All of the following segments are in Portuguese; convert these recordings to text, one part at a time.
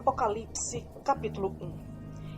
Apocalipse, capítulo 1.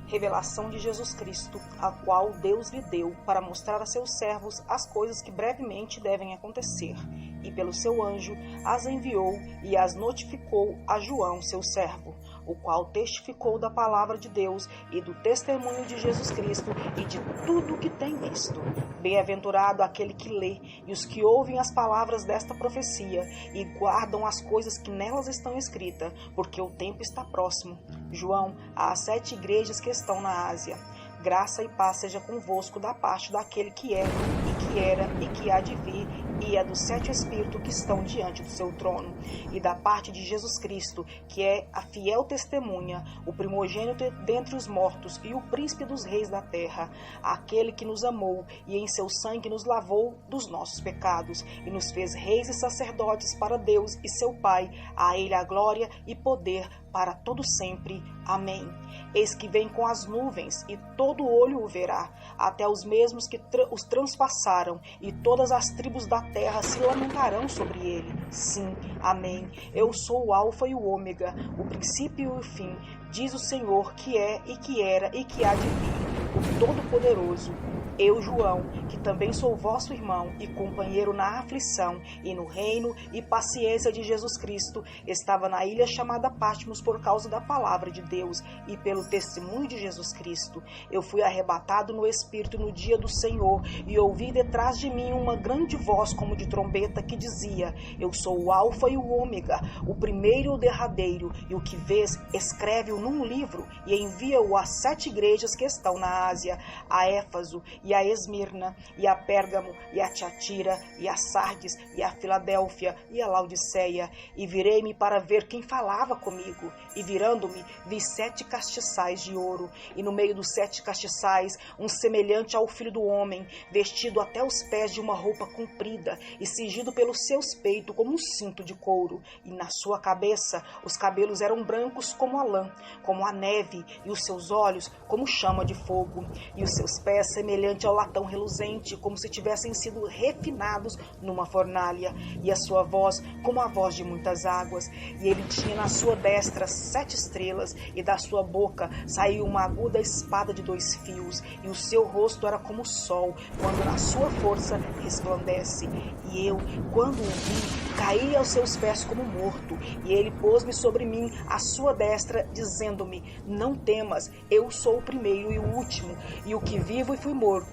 Revelação de Jesus Cristo, a qual Deus lhe deu para mostrar a seus servos as coisas que brevemente devem acontecer, e pelo seu anjo as enviou e as notificou a João, seu servo, o qual testificou da palavra de Deus e do testemunho de Jesus Cristo e de tudo o que tem visto. Bem-aventurado aquele que lê e os que ouvem as palavras desta profecia e guardam as coisas que nelas estão escritas, porque o tempo está próximo. João, às 7 igrejas que estão na Ásia. Graça e paz seja convosco da parte daquele que é, e que era, e que há de vir, e é dos 7 Espíritos que estão diante do seu trono, e da parte de Jesus Cristo, que é a fiel testemunha, o primogênito dentre os mortos, e o príncipe dos reis da terra, aquele que nos amou, e em seu sangue nos lavou dos nossos pecados, e nos fez reis e sacerdotes para Deus e seu Pai, a ele a glória e poder para todo sempre. Amém. Eis que vem com as nuvens, e todo olho o verá, até os mesmos que os transpassaram, e todas as tribos da terra se lamentarão sobre ele. Sim, amém. Eu sou o Alfa e o Ômega, o princípio e o fim, diz o Senhor, que é, e que era, e que há de vir, o Todo-Poderoso. Eu, João, que também sou vosso irmão e companheiro na aflição e no reino e paciência de Jesus Cristo, estava na ilha chamada Patmos por causa da palavra de Deus e pelo testemunho de Jesus Cristo. Eu fui arrebatado no Espírito no dia do Senhor e ouvi detrás de mim uma grande voz como de trombeta que dizia: Eu sou o Alfa e o Ômega, o primeiro e o derradeiro, e o que vês, escreve-o num livro e envia-o às 7 igrejas que estão na Ásia, a Éfaso, e a Esmirna, e a Pérgamo, e a Tiatira, e a Sardes, e a Filadélfia, e a Laodiceia. E virei-me para ver quem falava comigo. E virando-me, vi 7 castiçais de ouro, e no meio dos 7 castiçais, um semelhante ao Filho do Homem, vestido até os pés de uma roupa comprida, e cingido pelos seus peitos como um cinto de couro. E na sua cabeça, os cabelos eram brancos como a lã, como a neve, e os seus olhos como chama de fogo, e os seus pés semelhantes ao latão reluzente, como se tivessem sido refinados numa fornalha, e a sua voz como a voz de muitas águas. E ele tinha na sua destra 7 estrelas, e da sua boca saiu uma aguda espada de 2 fios, e o seu rosto era como o sol, quando na sua força resplandece. E eu, quando o vi, caí aos seus pés como morto, e ele pôs-me sobre mim a sua destra, dizendo-me: Não temas, eu sou o primeiro e o último, e o que vivo e fui morto.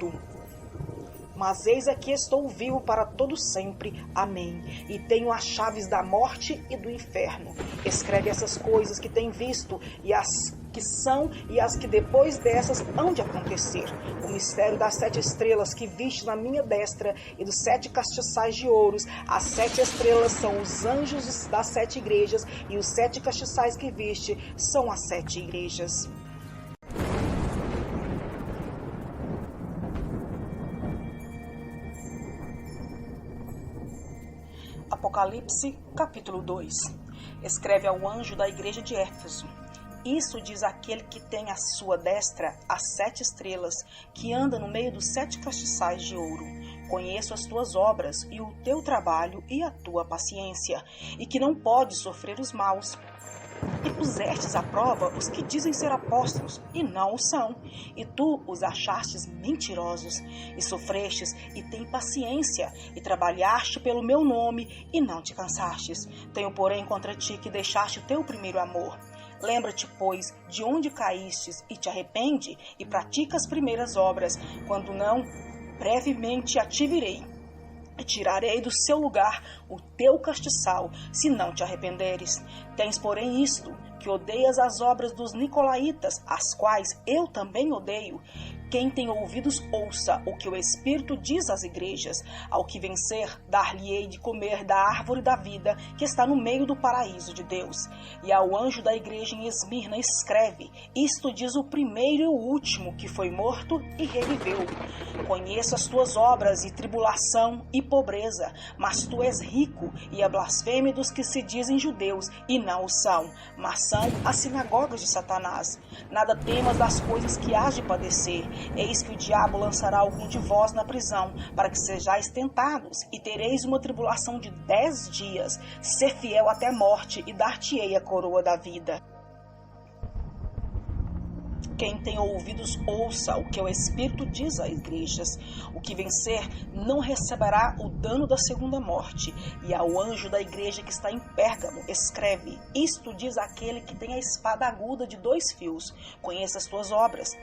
Mas eis aqui estou vivo para todo sempre. Amém. E tenho as chaves da morte e do inferno. Escreve essas coisas que tem visto, e as que são e as que depois dessas hão de acontecer. O mistério das 7 estrelas que viste na minha destra e dos 7 castiçais de ouros. As 7 estrelas são os anjos das 7 igrejas, e os 7 castiçais que viste são as 7 igrejas. Apocalipse, capítulo 2. Escreve ao anjo da igreja de Éfeso: Isso diz aquele que tem à sua destra as 7 estrelas, que anda no meio dos 7 castiçais de ouro. Conheço as tuas obras, e o teu trabalho, e a tua paciência, e que não podes sofrer os maus. E pusestes à prova os que dizem ser apóstolos, e não o são, e tu os achastes mentirosos, e sofrestes, e tem paciência, e trabalhaste pelo meu nome, e não te cansastes. Tenho, porém, contra ti que deixaste o teu primeiro amor. Lembra-te, pois, de onde caístes, e te arrepende, e pratica as primeiras obras. Quando não, brevemente a te virei, e tirarei do seu lugar o teu castiçal, se não te arrependeres. Tens, porém, isto, que odeias as obras dos nicolaítas, as quais eu também odeio. Quem tem ouvidos, ouça o que o Espírito diz às igrejas. Ao que vencer, dar-lhe-ei de comer da árvore da vida, que está no meio do paraíso de Deus. E ao anjo da igreja em Esmirna escreve: Isto diz o primeiro e o último, que foi morto e reviveu. Conheço as tuas obras, e tribulação e pobreza, mas tu és rico, e a blasfêmia dos que se dizem judeus, e não o são, mas são as sinagogas de Satanás. Nada temas das coisas que hás de padecer. Eis que o diabo lançará algum de vós na prisão, para que sejais tentados, e tereis uma tribulação de 10 dias. Ser fiel até a morte, e dar-te-ei a coroa da vida. Quem tem ouvidos, ouça o que o Espírito diz às igrejas. O que vencer não receberá o dano da segunda morte. E ao anjo da igreja que está em Pérgamo, escreve: isto diz aquele que tem a espada aguda de 2 fios. Conheça as tuas obras,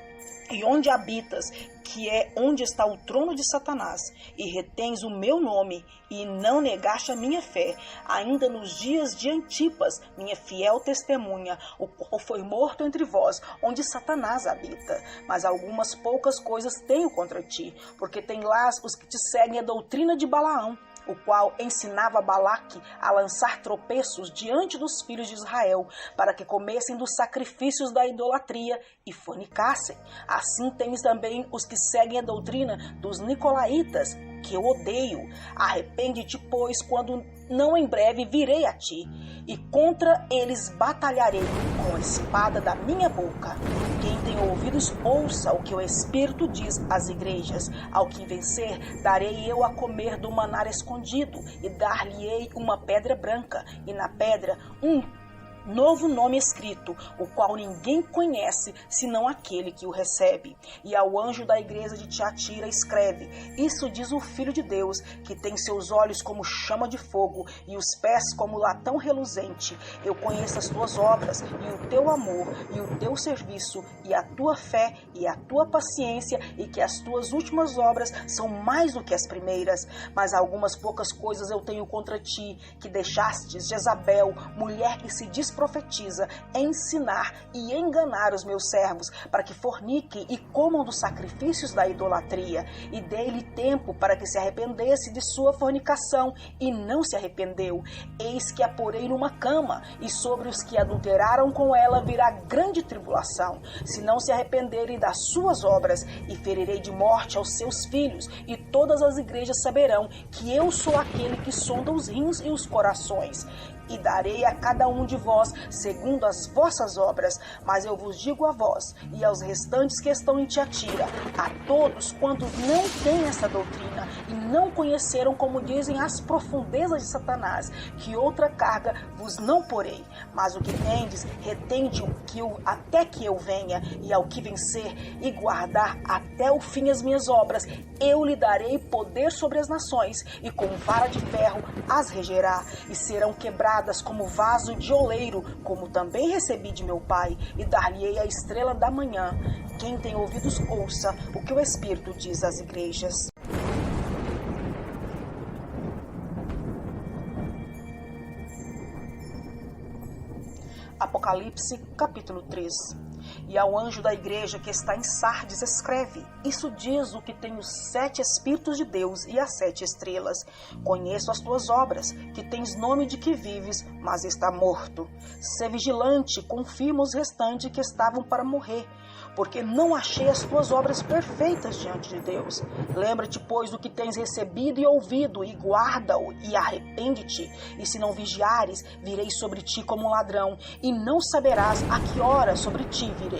e onde habitas, que é onde está o trono de Satanás, e retens o meu nome, e não negaste a minha fé, ainda nos dias de Antipas, minha fiel testemunha, o qual foi morto entre vós, onde Satanás habita. Mas algumas poucas coisas tenho contra ti, porque tem lá os que te seguem a doutrina de Balaão, o qual ensinava Balaque a lançar tropeços diante dos filhos de Israel, para que comessem dos sacrifícios da idolatria e fornicassem. Assim tens também os que seguem a doutrina dos nicolaítas, que eu odeio. Arrepende-te, pois, quando não em breve virei a ti, e contra eles batalharei com a espada da minha boca. Quem tem ouvidos, ouça o que o Espírito diz às igrejas. Ao que vencer, darei eu a comer do maná escondido, e dar-lhe-ei uma pedra branca, e na pedra um novo nome escrito, o qual ninguém conhece, senão aquele que o recebe. E ao anjo da igreja de Tiatira escreve: isso diz o Filho de Deus, que tem seus olhos como chama de fogo, e os pés como latão reluzente. Eu conheço as tuas obras, e o teu amor, e o teu serviço, e a tua fé, e a tua paciência, e que as tuas últimas obras são mais do que as primeiras. Mas algumas poucas coisas eu tenho contra ti, que deixastes Jezabel, mulher que se diz profetiza, ensinar e enganar os meus servos, para que forniquem e comam dos sacrifícios da idolatria, e dei-lhe tempo para que se arrependesse de sua fornicação, e não se arrependeu. Eis que a porei numa cama, e sobre os que adulteraram com ela virá grande tribulação, se não se arrependerem das suas obras, e ferirei de morte aos seus filhos, e todas as igrejas saberão que eu sou aquele que sonda os rins e os corações, e darei a cada um de vós segundo as vossas obras. Mas eu vos digo a vós e aos restantes que estão em Tiatira, a todos quantos não têm essa doutrina e não conheceram, como dizem, as profundezas de Satanás, que outra carga vos não porei, mas o que tendes, retende-o até que eu venha. E ao que vencer e guardar até o fim as minhas obras, eu lhe darei poder sobre as nações, e com vara de ferro as regerá, e serão quebradas como vaso de oleiro, como também recebi de meu Pai, e dar-lhe-ei a estrela da manhã. Quem tem ouvidos, ouça o que o Espírito diz às igrejas. Apocalipse, capítulo 3. E ao anjo da igreja que está em Sardes escreve: isso diz o que tem os 7 Espíritos de Deus e as 7 estrelas. Conheço as tuas obras, que tens nome de que vives, mas está morto. Sê vigilante, confirma os restantes que estavam para morrer, porque não achei as tuas obras perfeitas diante de Deus. Lembra-te, pois, do que tens recebido e ouvido, e guarda-o, e arrepende-te. E se não vigiares, virei sobre ti como um ladrão, e não saberás a que hora sobre ti virei.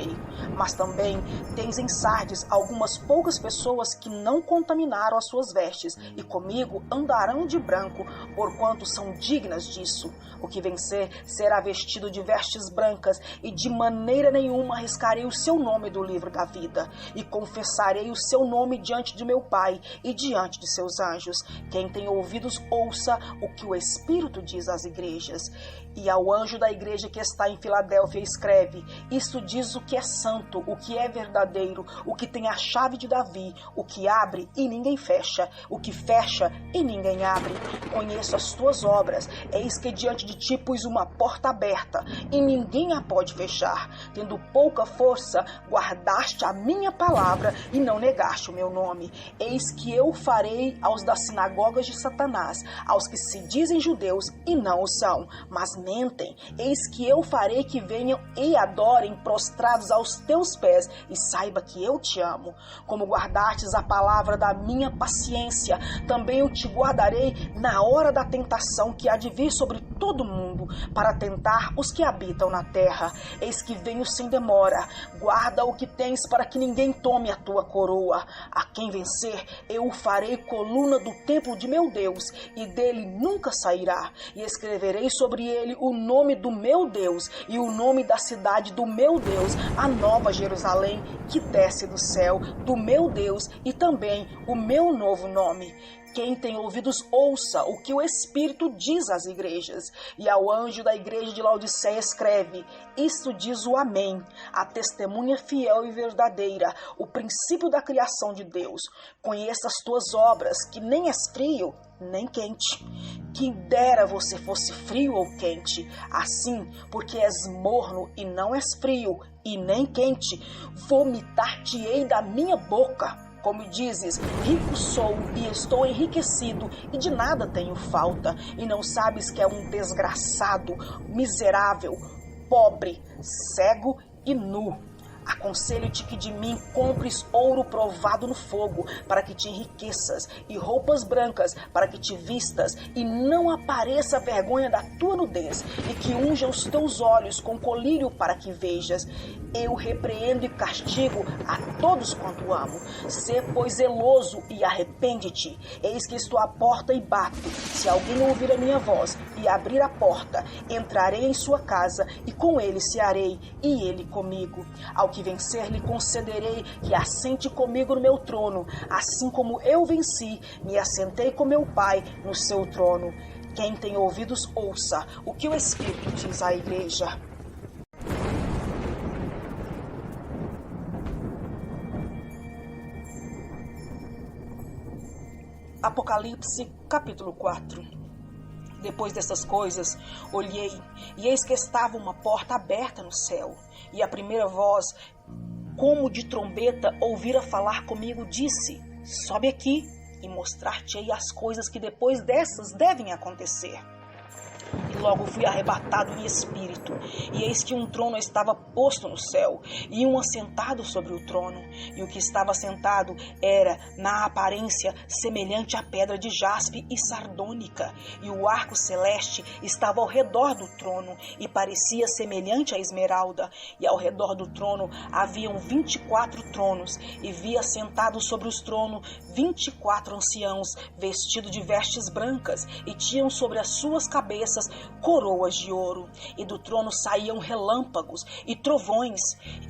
Mas também tens em Sardes algumas poucas pessoas que não contaminaram as suas vestes, e comigo andarão de branco, porquanto são dignas disso. O que vencer será vestido de vestes brancas, e de maneira nenhuma arriscarei o seu nome do livro da vida, e confessarei o seu nome diante de meu Pai e diante de seus anjos. Quem tem ouvidos, ouça o que o Espírito diz às igrejas. E ao anjo da igreja que está em Filadélfia escreve: isto diz o que é santo, o que é verdadeiro, o que tem a chave de Davi, o que abre e ninguém fecha, o que fecha e ninguém abre. Conheço as tuas obras, eis que diante de ti pus uma porta aberta, e ninguém a pode fechar. Tendo pouca força, guardaste a minha palavra e não negaste o meu nome. Eis que eu farei aos das sinagogas de Satanás, aos que se dizem judeus e não o são, mas mentem. Eis que eu farei que venham e adorem prostrados aos teus pés, e saiba que eu te amo. Como guardastes a palavra da minha paciência, também eu te guardarei na hora da tentação que há de vir sobre todo mundo para tentar os que habitam na terra. Eis que venho sem demora. Guarda o que tens para que ninguém tome a tua coroa. A quem vencer, eu o farei coluna do templo de meu Deus, e dele nunca sairá. E escreverei sobre ele o nome do meu Deus e o nome da cidade do meu Deus, a nova Jerusalém que desce do céu, do meu Deus, e também o meu novo nome. Quem tem ouvidos, ouça o que o Espírito diz às igrejas. E ao anjo da igreja de Laodiceia escreve: isto diz o Amém, a testemunha fiel e verdadeira, o princípio da criação de Deus. Conheça as tuas obras, que nem és frio, nem quente. Quem dera você fosse frio ou quente. Assim, porque és morno e não és frio e nem quente, vomitar-te-ei da minha boca. Como dizes, rico sou e estou enriquecido e de nada tenho falta, e não sabes que é um desgraçado, miserável, pobre, cego e nu. Aconselho-te que de mim compres ouro provado no fogo, para que te enriqueças, e roupas brancas, para que te vistas, e não apareça a vergonha da tua nudez, e que unja os teus olhos com colírio para que vejas. Eu repreendo e castigo a todos quanto amo. Sê, pois, zeloso e arrepende-te. Eis que estou à porta e bato. Se alguém ouvir a minha voz e abrir a porta, entrarei em sua casa, e com ele cearei, e ele comigo. Ao que vencer, lhe concederei que assente comigo no meu trono, assim como eu venci, me assentei com meu Pai no seu trono. Quem tem ouvidos, ouça o que o Espírito diz à igreja. Apocalipse, capítulo 4. Depois dessas coisas, olhei, e eis que estava uma porta aberta no céu, e a primeira voz, como de trombeta, ouvira falar comigo, disse: sobe aqui, e mostrar-te-ei as coisas que depois dessas devem acontecer. E logo fui arrebatado em espírito, e eis que um trono estava posto no céu, e um assentado sobre o trono, e o que estava sentado era, na aparência, semelhante à pedra de jaspe e sardônica, e o arco celeste estava ao redor do trono, e parecia semelhante à esmeralda, e ao redor do trono haviam 24 tronos, e via sentados sobre os tronos 24 anciãos, vestidos de vestes brancas, e tinham sobre as suas cabeças coroas de ouro, e do trono saíam relâmpagos e trovões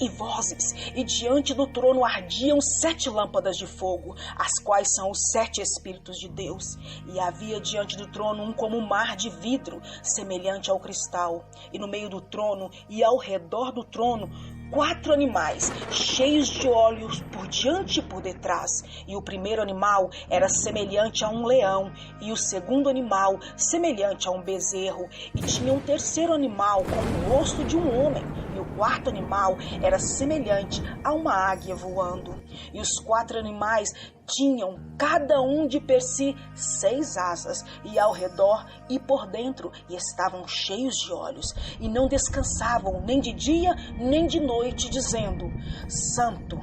e vozes, e diante do trono ardiam 7 lâmpadas de fogo, as quais são os 7 Espíritos de Deus. E havia diante do trono um como um mar de vidro, semelhante ao cristal, e no meio do trono e ao redor do trono 4 animais, cheios de olhos por diante e por detrás. E o primeiro animal era semelhante a um leão, e o segundo animal semelhante a um bezerro. E tinha um terceiro animal com o rosto de um homem, e o quarto animal era semelhante a uma águia voando. E os 4 animais tinham cada um de per si 6 asas, e ao redor e por dentro, e estavam cheios de olhos, e não descansavam nem de dia nem de noite, dizendo: Santo,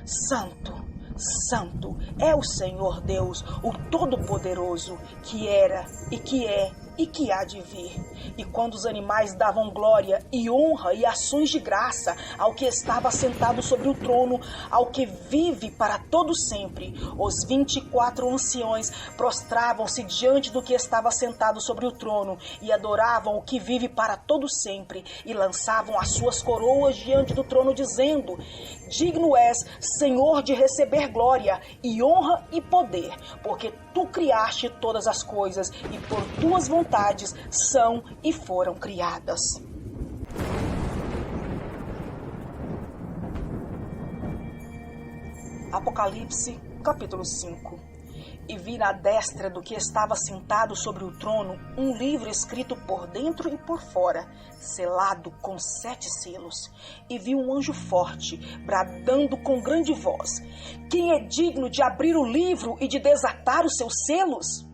Santo, Santo é o Senhor Deus, o Todo-Poderoso, que era e que é e que há de vir. E quando os animais davam glória e honra e ações de graça ao que estava sentado sobre o trono, ao que vive para todo sempre, os 24 anciões prostravam-se diante do que estava sentado sobre o trono e adoravam o que vive para todo sempre, e lançavam as suas coroas diante do trono, dizendo: digno és, Senhor, de receber glória e honra e poder, porque tu criaste todas as coisas, e por tuas vontades são e foram criadas. Apocalipse, capítulo 5. E vi na destra do que estava sentado sobre o trono um livro escrito por dentro e por fora, selado com 7 selos. E vi um anjo forte, bradando com grande voz: quem é digno de abrir o livro e de desatar os seus selos?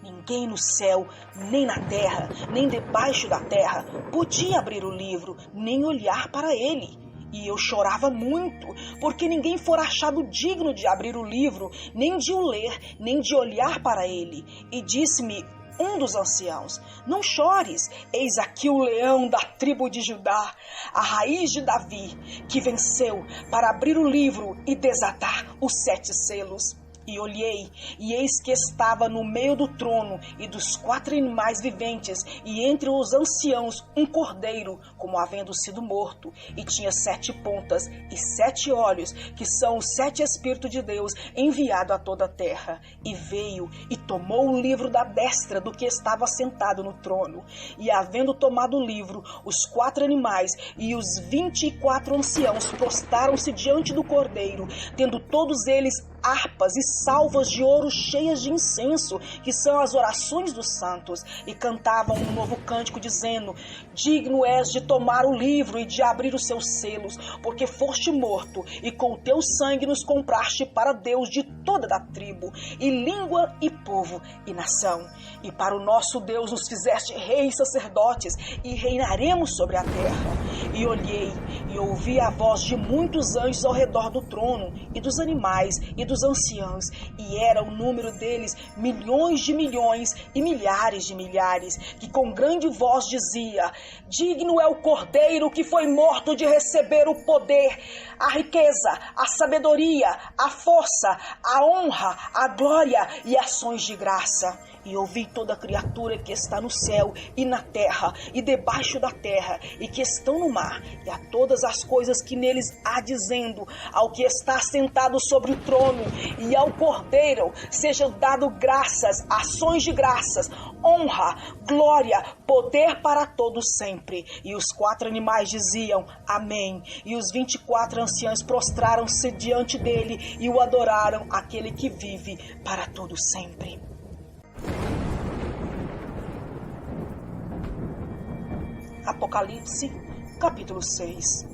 Ninguém no céu, nem na terra, nem debaixo da terra podia abrir o livro, nem olhar para ele. E eu chorava muito, porque ninguém fora achado digno de abrir o livro, nem de o ler, nem de olhar para ele. E disse-me um dos anciãos: não chores, eis aqui o leão da tribo de Judá, a raiz de Davi, que venceu para abrir o livro e desatar os 7 selos. E olhei, e eis que estava no meio do trono e dos 4 animais viventes, e entre os anciãos um cordeiro, como havendo sido morto, e tinha 7 pontas e 7 olhos, que são os 7 Espíritos de Deus, enviado a toda a terra. E veio e tomou o livro da destra do que estava sentado no trono. E havendo tomado o livro, os 4 animais e os 24 anciãos prostraram-se diante do cordeiro, tendo todos eles harpas e salvas de ouro cheias de incenso, que são as orações dos santos, e cantavam um novo cântico, dizendo: digno és de tomar o livro e de abrir os seus selos, porque foste morto, e com o teu sangue nos compraste para Deus de toda a tribo, e língua, e povo, e nação. E para o nosso Deus nos fizeste reis e sacerdotes, e reinaremos sobre a terra. E olhei, e ouvi a voz de muitos anjos ao redor do trono, e dos animais, e dos anciãos, e era o número deles milhões de milhões e milhares de milhares, que com grande voz dizia: digno é o cordeiro que foi morto de receber o poder, a riqueza, a sabedoria, a força, a honra, a glória e ações de graça. E ouvi toda criatura que está no céu e na terra e debaixo da terra e que estão no mar, e a todas as coisas que neles há, dizendo ao que está sentado sobre o trono e ao Cordeiro sejam dado graças, ações de graças, honra, glória, poder para todos sempre. E os 4 animais diziam: amém. E os 24 anciãos prostraram-se diante dele e o adoraram, aquele que vive para todos sempre. Apocalipse, capítulo 6.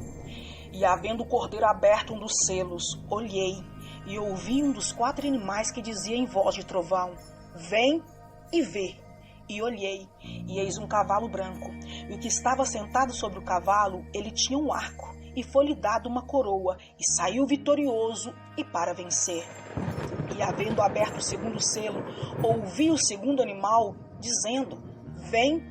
E havendo o cordeiro aberto um dos selos, olhei e ouvi um dos 4 animais que dizia em voz de trovão: vem e vê. E olhei, e eis um cavalo branco, e o que estava sentado sobre o cavalo, ele tinha um arco, e foi-lhe dado uma coroa, e saiu vitorioso e para vencer. E havendo aberto o segundo selo, ouvi o segundo animal dizendo: vem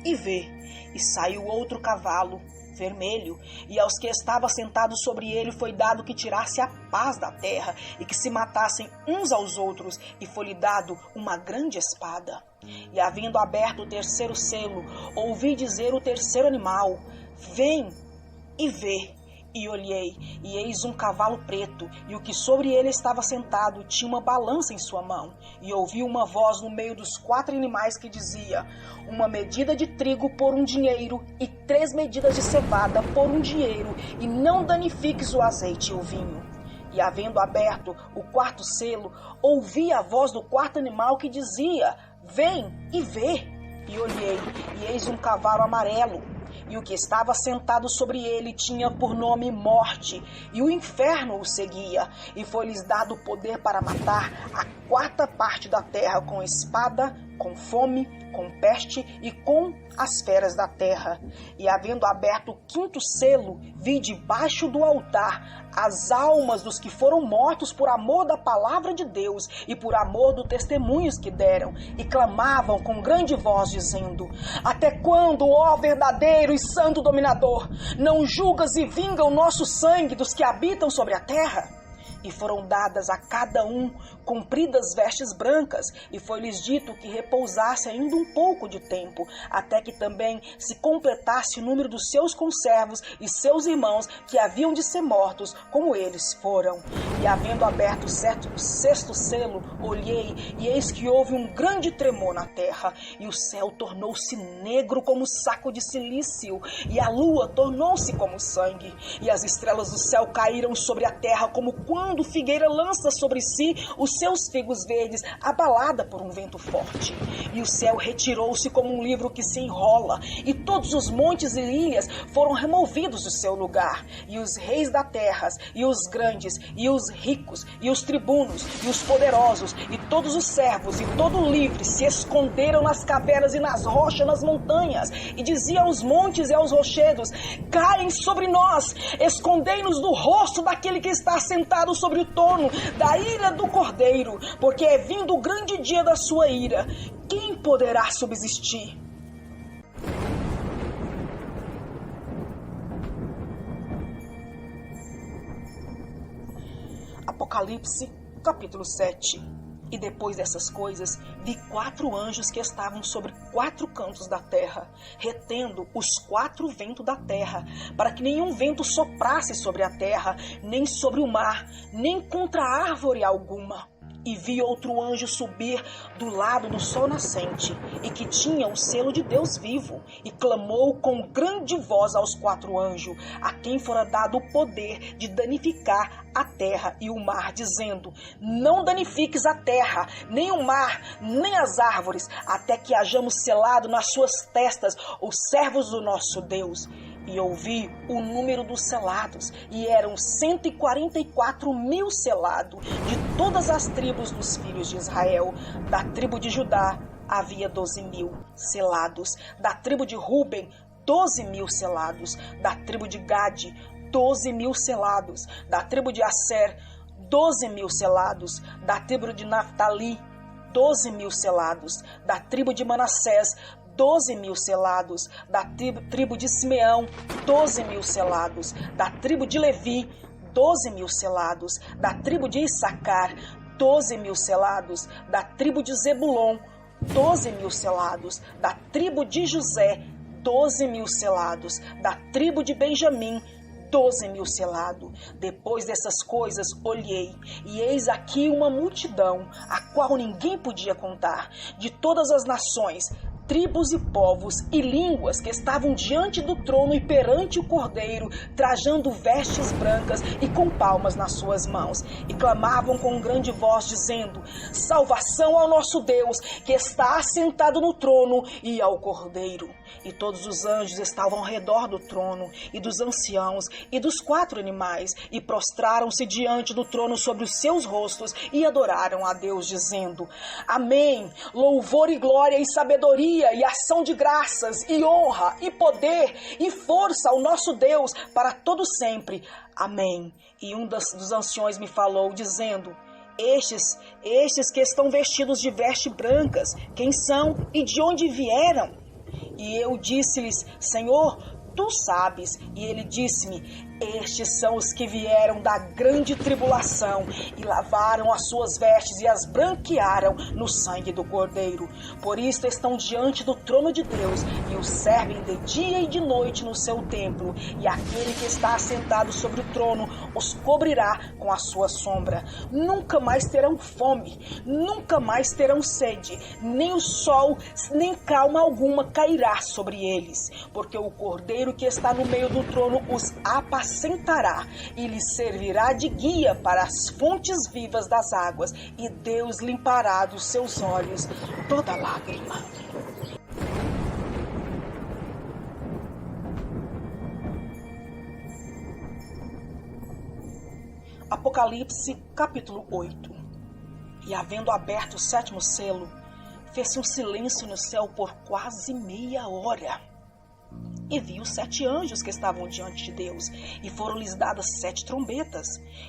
e vê. E saiu outro cavalo, vermelho, e aos que estavam sentados sobre ele foi dado que tirasse a paz da terra, e que se matassem uns aos outros, e foi-lhe dado uma grande espada. E havendo aberto o terceiro selo, ouvi dizer o terceiro animal: vem e vê. E olhei, e eis um cavalo preto, e o que sobre ele estava sentado tinha uma balança em sua mão. E ouvi uma voz no meio dos 4 animais que dizia: uma medida de trigo por um dinheiro, e 3 medidas de cevada por um dinheiro, e não danifiques o azeite e o vinho. E havendo aberto o 4º selo, ouvi a voz do 4º animal que dizia: vem e vê. E olhei, e eis um cavalo amarelo, e o que estava sentado sobre ele tinha por nome Morte, e o inferno o seguia, e foi-lhes dado poder para matar a 4ª parte da terra com espada, com fome, com peste e com as feras da terra. E havendo aberto o 5º selo, vi debaixo do altar as almas dos que foram mortos por amor da palavra de Deus e por amor do testemunhos que deram, e clamavam com grande voz, dizendo: até quando, ó verdadeiro e santo dominador, não julgas e vinga o nosso sangue dos que habitam sobre a terra? E foram dadas a cada um compridas vestes brancas, e foi-lhes dito que repousasse ainda um pouco de tempo, até que também se completasse o número dos seus conservos e seus irmãos que haviam de ser mortos, como eles foram. E havendo aberto o 6º selo, olhei, e eis que houve um grande tremor na terra, e o céu tornou-se negro como saco de cilício, e a lua tornou-se como sangue, e as estrelas do céu caíram sobre a terra como quando figueira lança sobre si os seus figos verdes, abalada por um vento forte. E o céu retirou-se como um livro que se enrola, e todos os montes e ilhas foram removidos do seu lugar, e os reis da terra, e os grandes, e os ricos, e os tribunos, e os poderosos, e todos os servos, e todo o livre se esconderam nas cavernas e nas rochas, nas montanhas, e diziam aos montes e aos rochedos: caem sobre nós, escondei-nos do rosto daquele que está sentado sobre o trono, da ira do Cordeiro, porque é vindo o grande dia da sua ira. Quem poderá subsistir. Apocalipse, capítulo 7. E depois dessas coisas, vi 4 anjos que estavam sobre 4 cantos da terra, retendo os 4 ventos da terra, para que nenhum vento soprasse sobre a terra, nem sobre o mar, nem contra árvore alguma. E vi outro anjo subir do lado do sol nascente, e que tinha o selo de Deus vivo, e clamou com grande voz aos 4 anjos, a quem fora dado o poder de danificar a terra e o mar, dizendo: não danifiques a terra, nem o mar, nem as árvores, até que hajamos selado nas suas testas os servos do nosso Deus. E ouvi o número dos selados, e eram 144.000 selados, de todas as tribos dos filhos de Israel. Da tribo de Judá havia 12.000 selados, da tribo de Ruben 12.000 selados, da tribo de Gade 12.000 selados, da tribo de Asser 12.000 selados, da tribo de Naftali 12.000 selados, da tribo de Manassés 12.000 selados, da tribo de Simeão 12.000 selados, da tribo de Levi 12.000 selados, da tribo de Issacar 12.000 selados, da tribo de Zebulon 12.000 selados, da tribo de José 12.000 selados, da tribo de Benjamim 12.000 selados. Depois dessas coisas olhei, e eis aqui uma multidão, a qual ninguém podia contar, de todas as nações, tribos e povos e línguas, que estavam diante do trono e perante o Cordeiro, trajando vestes brancas e com palmas nas suas mãos, e clamavam com grande voz, dizendo: salvação ao nosso Deus, que está assentado no trono, e ao Cordeiro. E todos os anjos estavam ao redor do trono, e dos anciãos, e dos 4 animais, e prostraram-se diante do trono sobre os seus rostos, e adoraram a Deus, dizendo: amém, louvor e glória e sabedoria, e ação de graças, e honra, e poder, e força ao nosso Deus, para todo sempre. Amém. E um dos anciões me falou, dizendo: estes que estão vestidos de vestes brancas, quem são e de onde vieram? E eu disse-lhes: Senhor, tu sabes. E ele disse-me: estes são os que vieram da grande tribulação e lavaram as suas vestes e as branquearam no sangue do Cordeiro. Por isso estão diante do trono de Deus e o servem de dia e de noite no seu templo. E aquele que está assentado sobre o trono os cobrirá com a sua sombra. Nunca mais terão fome, nunca mais terão sede, nem o sol, nem calma alguma cairá sobre eles, porque o Cordeiro que está no meio do trono os apacentará e lhes servirá de guia para as fontes vivas das águas, e Deus limpará dos seus olhos toda lágrima. Apocalipse, capítulo 8. E havendo aberto o 7º selo, fez-se um silêncio no céu por quase meia hora. E vi os 7 anjos que estavam diante de Deus, e foram-lhes dadas 7 trombetas.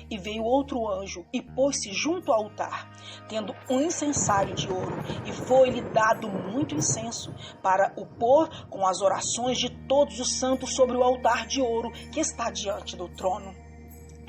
E veio outro anjo, e pôs-se junto ao altar, tendo um incensário de ouro, e foi-lhe dado muito incenso, para o pôr com as orações de todos os santos sobre o altar de ouro que está diante do trono.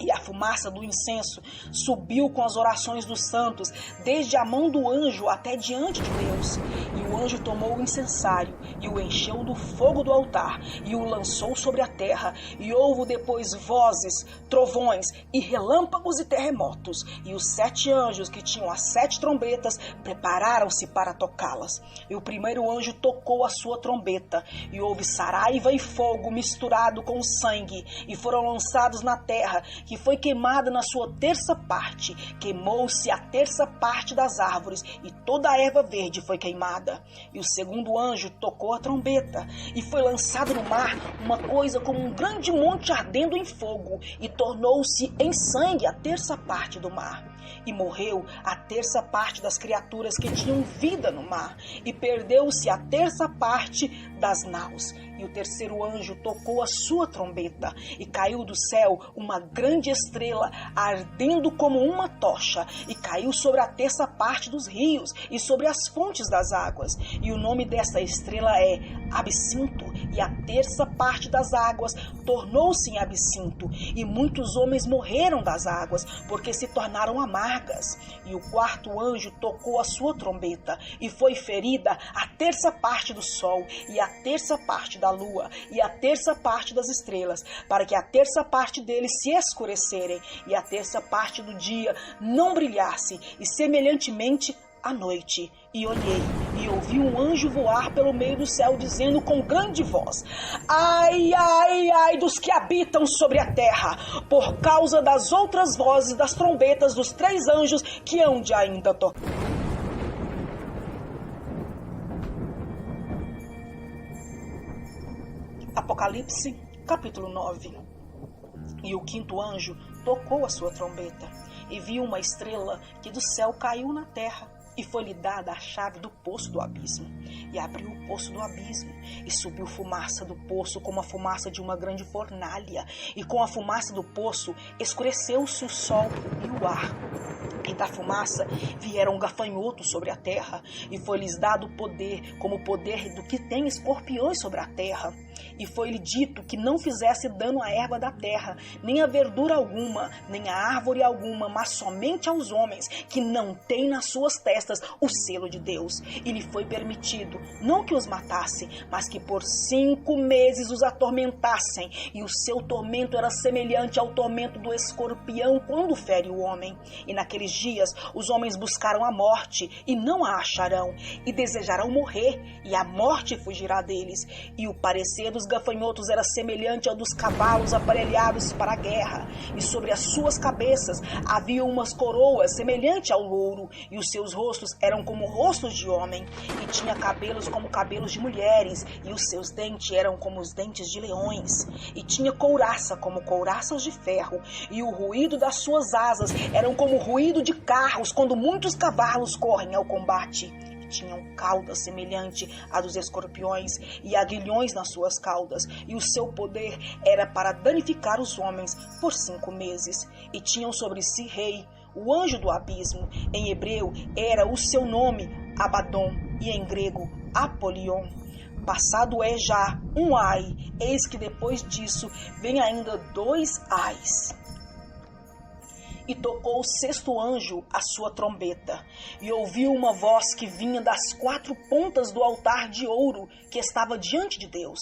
E a fumaça do incenso subiu com as orações dos santos, desde a mão do anjo até diante de Deus. E o anjo tomou o incensário, e o encheu do fogo do altar, e o lançou sobre a terra. E houve depois vozes, trovões, e relâmpagos e terremotos. E os 7 anjos que tinham as 7 trombetas prepararam-se para tocá-las. E o primeiro anjo tocou a sua trombeta, e houve saraiva e fogo misturado com sangue, e foram lançados na terra, que foi queimada na sua 3ª parte. Queimou-se a 3ª parte das árvores, e toda a erva verde foi queimada. E o segundo anjo tocou a trombeta, e foi lançado no mar uma coisa como um grande monte ardendo em fogo, e tornou-se em sangue a 3ª parte do mar. E morreu a terça parte das criaturas que tinham vida no mar, e perdeu-se a terça parte das naus. E o terceiro anjo tocou a sua trombeta, e caiu do céu uma grande estrela, ardendo como uma tocha, e caiu sobre a terça parte dos rios, e sobre as fontes das águas. E o nome dessa estrela é Absinto, e a terça parte das águas tornou-se em absinto, e muitos homens morreram das águas, porque se tornaram amargas. E o quarto anjo tocou a sua trombeta, e foi ferida a terça parte do sol, e a terça parte da lua, e a terça parte das estrelas, para que a terça parte deles se escurecerem, e a terça parte do dia não brilhasse, e semelhantemente à noite. E olhei, e ouvi um anjo voar pelo meio do céu, dizendo com grande voz: ai, ai, ai dos que habitam sobre a terra, por causa das outras vozes das trombetas dos 3 anjos que hão de ainda tocar. Apocalipse, capítulo 9. E o quinto anjo tocou a sua trombeta, e viu uma estrela que do céu caiu na terra, e foi-lhe dada a chave do poço do abismo. E abriu o poço do abismo, e subiu fumaça do poço como a fumaça de uma grande fornalha, e com a fumaça do poço escureceu-se o sol e o ar. E da fumaça vieram gafanhotos sobre a terra, e foi-lhes dado poder, como o poder do que tem escorpiões sobre a terra. E foi-lhe dito que não fizesse dano à erva da terra, nem a verdura alguma, nem a árvore alguma, mas somente aos homens que não têm nas suas testas o selo de Deus. E lhe foi permitido, não que os matasse, mas que por 5 meses os atormentassem. E o seu tormento era semelhante ao tormento do escorpião quando fere o homem. E naqueles dias os homens buscaram a morte, e não a acharão, e desejarão morrer, e a morte fugirá deles. E o parecer dos gafanhotos era semelhante ao dos cavalos aparelhados para a guerra, e sobre as suas cabeças havia umas coroas semelhante ao ouro, e os seus rostos eram como rostos de homem, e tinha cabelos como cabelos de mulheres, e os seus dentes eram como os dentes de leões, e tinha couraça como couraças de ferro, e o ruído das suas asas eram como o ruído de carros quando muitos cavalos correm ao combate. Tinham caudas semelhante à dos escorpiões, e aguilhões nas suas caudas, e o seu poder era para danificar os homens por 5 meses. E tinham sobre si rei, o anjo do abismo. Em hebreu era o seu nome Abaddon, e em grego Apolion. Passado é já um ai, eis que depois disso vem ainda 2 ais. E tocou o 6º anjo a sua trombeta, e ouviu uma voz que vinha das 4 pontas do altar de ouro que estava diante de Deus,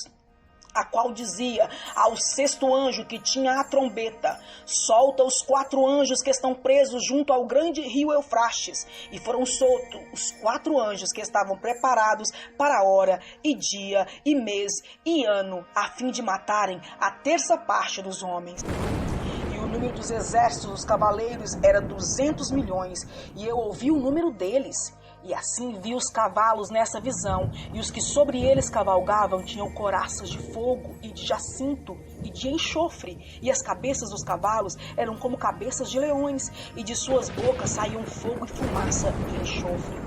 a qual dizia ao 6º anjo que tinha a trombeta: solta os 4 anjos que estão presos junto ao grande rio Eufrates. E foram soltos os 4 anjos que estavam preparados para hora e dia e mês e ano, a fim de matarem a terça parte dos homens. O número dos exércitos dos cavaleiros era 200 milhões, e eu ouvi o número deles. E assim vi os cavalos nessa visão, e os que sobre eles cavalgavam tinham couraças de fogo e de jacinto e de enxofre, e as cabeças dos cavalos eram como cabeças de leões, e de suas bocas saíam fogo e fumaça e enxofre.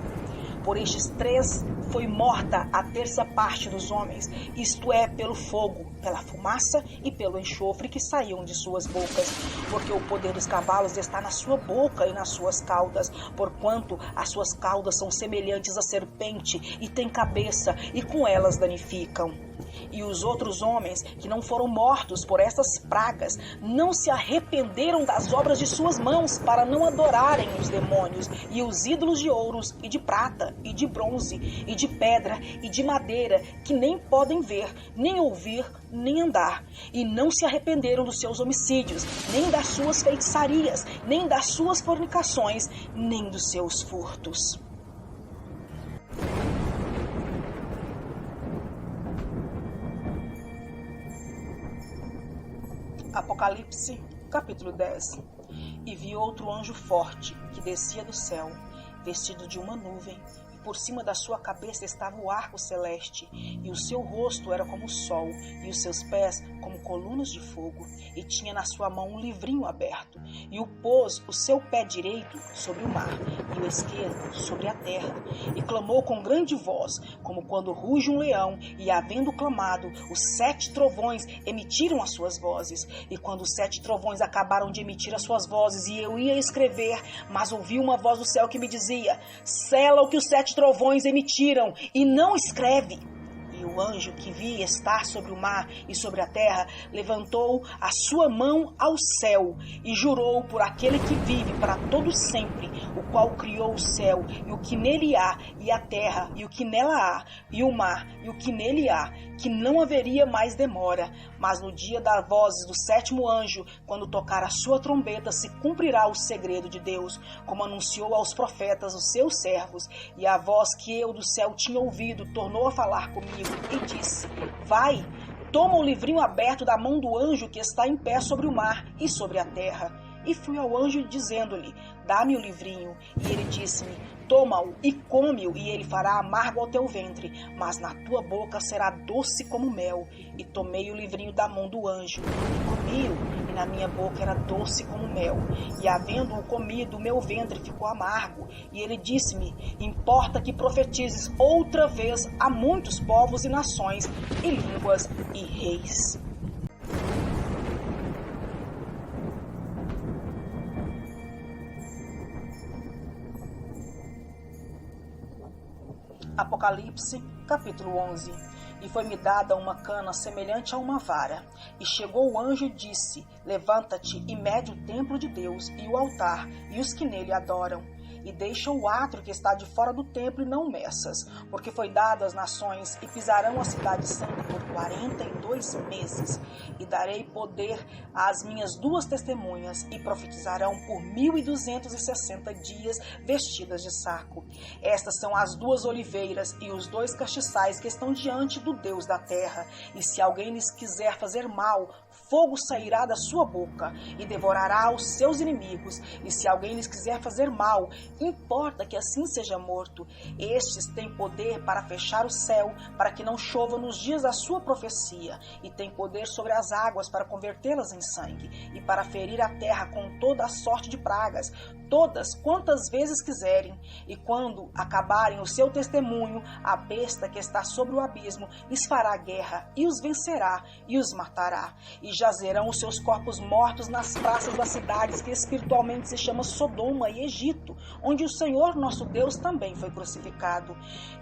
Por estes 3 foi morta a terça parte dos homens, isto é, pelo fogo, pela fumaça e pelo enxofre que saíam de suas bocas, porque o poder dos cavalos está na sua boca e nas suas caudas, porquanto as suas caudas são semelhantes à serpente e têm cabeça, e com elas danificam. E os outros homens que não foram mortos por essas pragas não se arrependeram das obras de suas mãos, para não adorarem os demônios e os ídolos de ouros e de prata e de bronze e de pedra e de madeira, que nem podem ver, nem ouvir, nem andar. E não se arrependeram dos seus homicídios, nem das suas feitiçarias, nem das suas fornicações, nem dos seus furtos. Apocalipse, capítulo 10. E vi outro anjo forte, que descia do céu, vestido de uma nuvem, e por cima da sua cabeça estava o arco celeste, e o seu rosto era como o sol, e os seus pés como colunas de fogo, e tinha na sua mão um livrinho aberto, e o pôs o seu pé direito sobre o mar, e o esquerdo sobre a terra, e clamou com grande voz, como quando ruge um leão, e havendo clamado, os 7 trovões emitiram as suas vozes, e quando os 7 trovões acabaram de emitir as suas vozes, e eu ia escrever, mas ouvi uma voz do céu que me dizia: sela o que os 7 trovões emitiram, e não escreve. E o anjo que vi estar sobre o mar e sobre a terra levantou a sua mão ao céu e jurou por aquele que vive para todo sempre, o qual criou o céu e o que nele há, e a terra e o que nela há, e o mar e o que nele há, que não haveria mais demora, mas no dia das vozes do 7º anjo, quando tocar a sua trombeta, se cumprirá o segredo de Deus, como anunciou aos profetas, os seus servos. E a voz que eu do céu tinha ouvido tornou a falar comigo e disse: vai, toma o livrinho aberto da mão do anjo que está em pé sobre o mar e sobre a terra. E fui ao anjo dizendo-lhe: dá-me o livrinho. E ele disse-me: toma-o e come-o, e ele fará amargo ao teu ventre, mas na tua boca será doce como mel. E tomei o livrinho da mão do anjo, e comi-o, e na minha boca era doce como mel. E havendo-o comido, o meu ventre ficou amargo. E ele disse-me: importa que profetizes outra vez a muitos povos e nações, e línguas e reis. Apocalipse, capítulo 11. E foi-me dada uma cana semelhante a uma vara. E chegou o anjo e disse: levanta-te e mede o templo de Deus e o altar e os que nele adoram. E deixa o átrio que está de fora do templo e não meças, porque foi dado às nações, e pisarão a cidade santa por 42 meses. E darei poder às minhas 2 testemunhas, e profetizarão por 1260 dias, vestidas de saco. Estas são as 2 oliveiras e os 2 castiçais que estão diante do Deus da terra. E se alguém lhes quiser fazer mal, fogo sairá da sua boca e devorará os seus inimigos. E se alguém lhes quiser fazer mal, importa que assim seja morto. Estes têm poder para fechar o céu, para que não chova nos dias da sua profecia, e têm poder sobre as águas para convertê-las em sangue, e para ferir a terra com toda a sorte de pragas, todas quantas vezes quiserem. E quando acabarem o seu testemunho, a besta que está sobre o abismo lhes fará guerra, e os vencerá, e os matará. E jazerão os seus corpos mortos nas praças das cidades que espiritualmente se chama Sodoma e Egito, onde o Senhor nosso Deus também foi crucificado.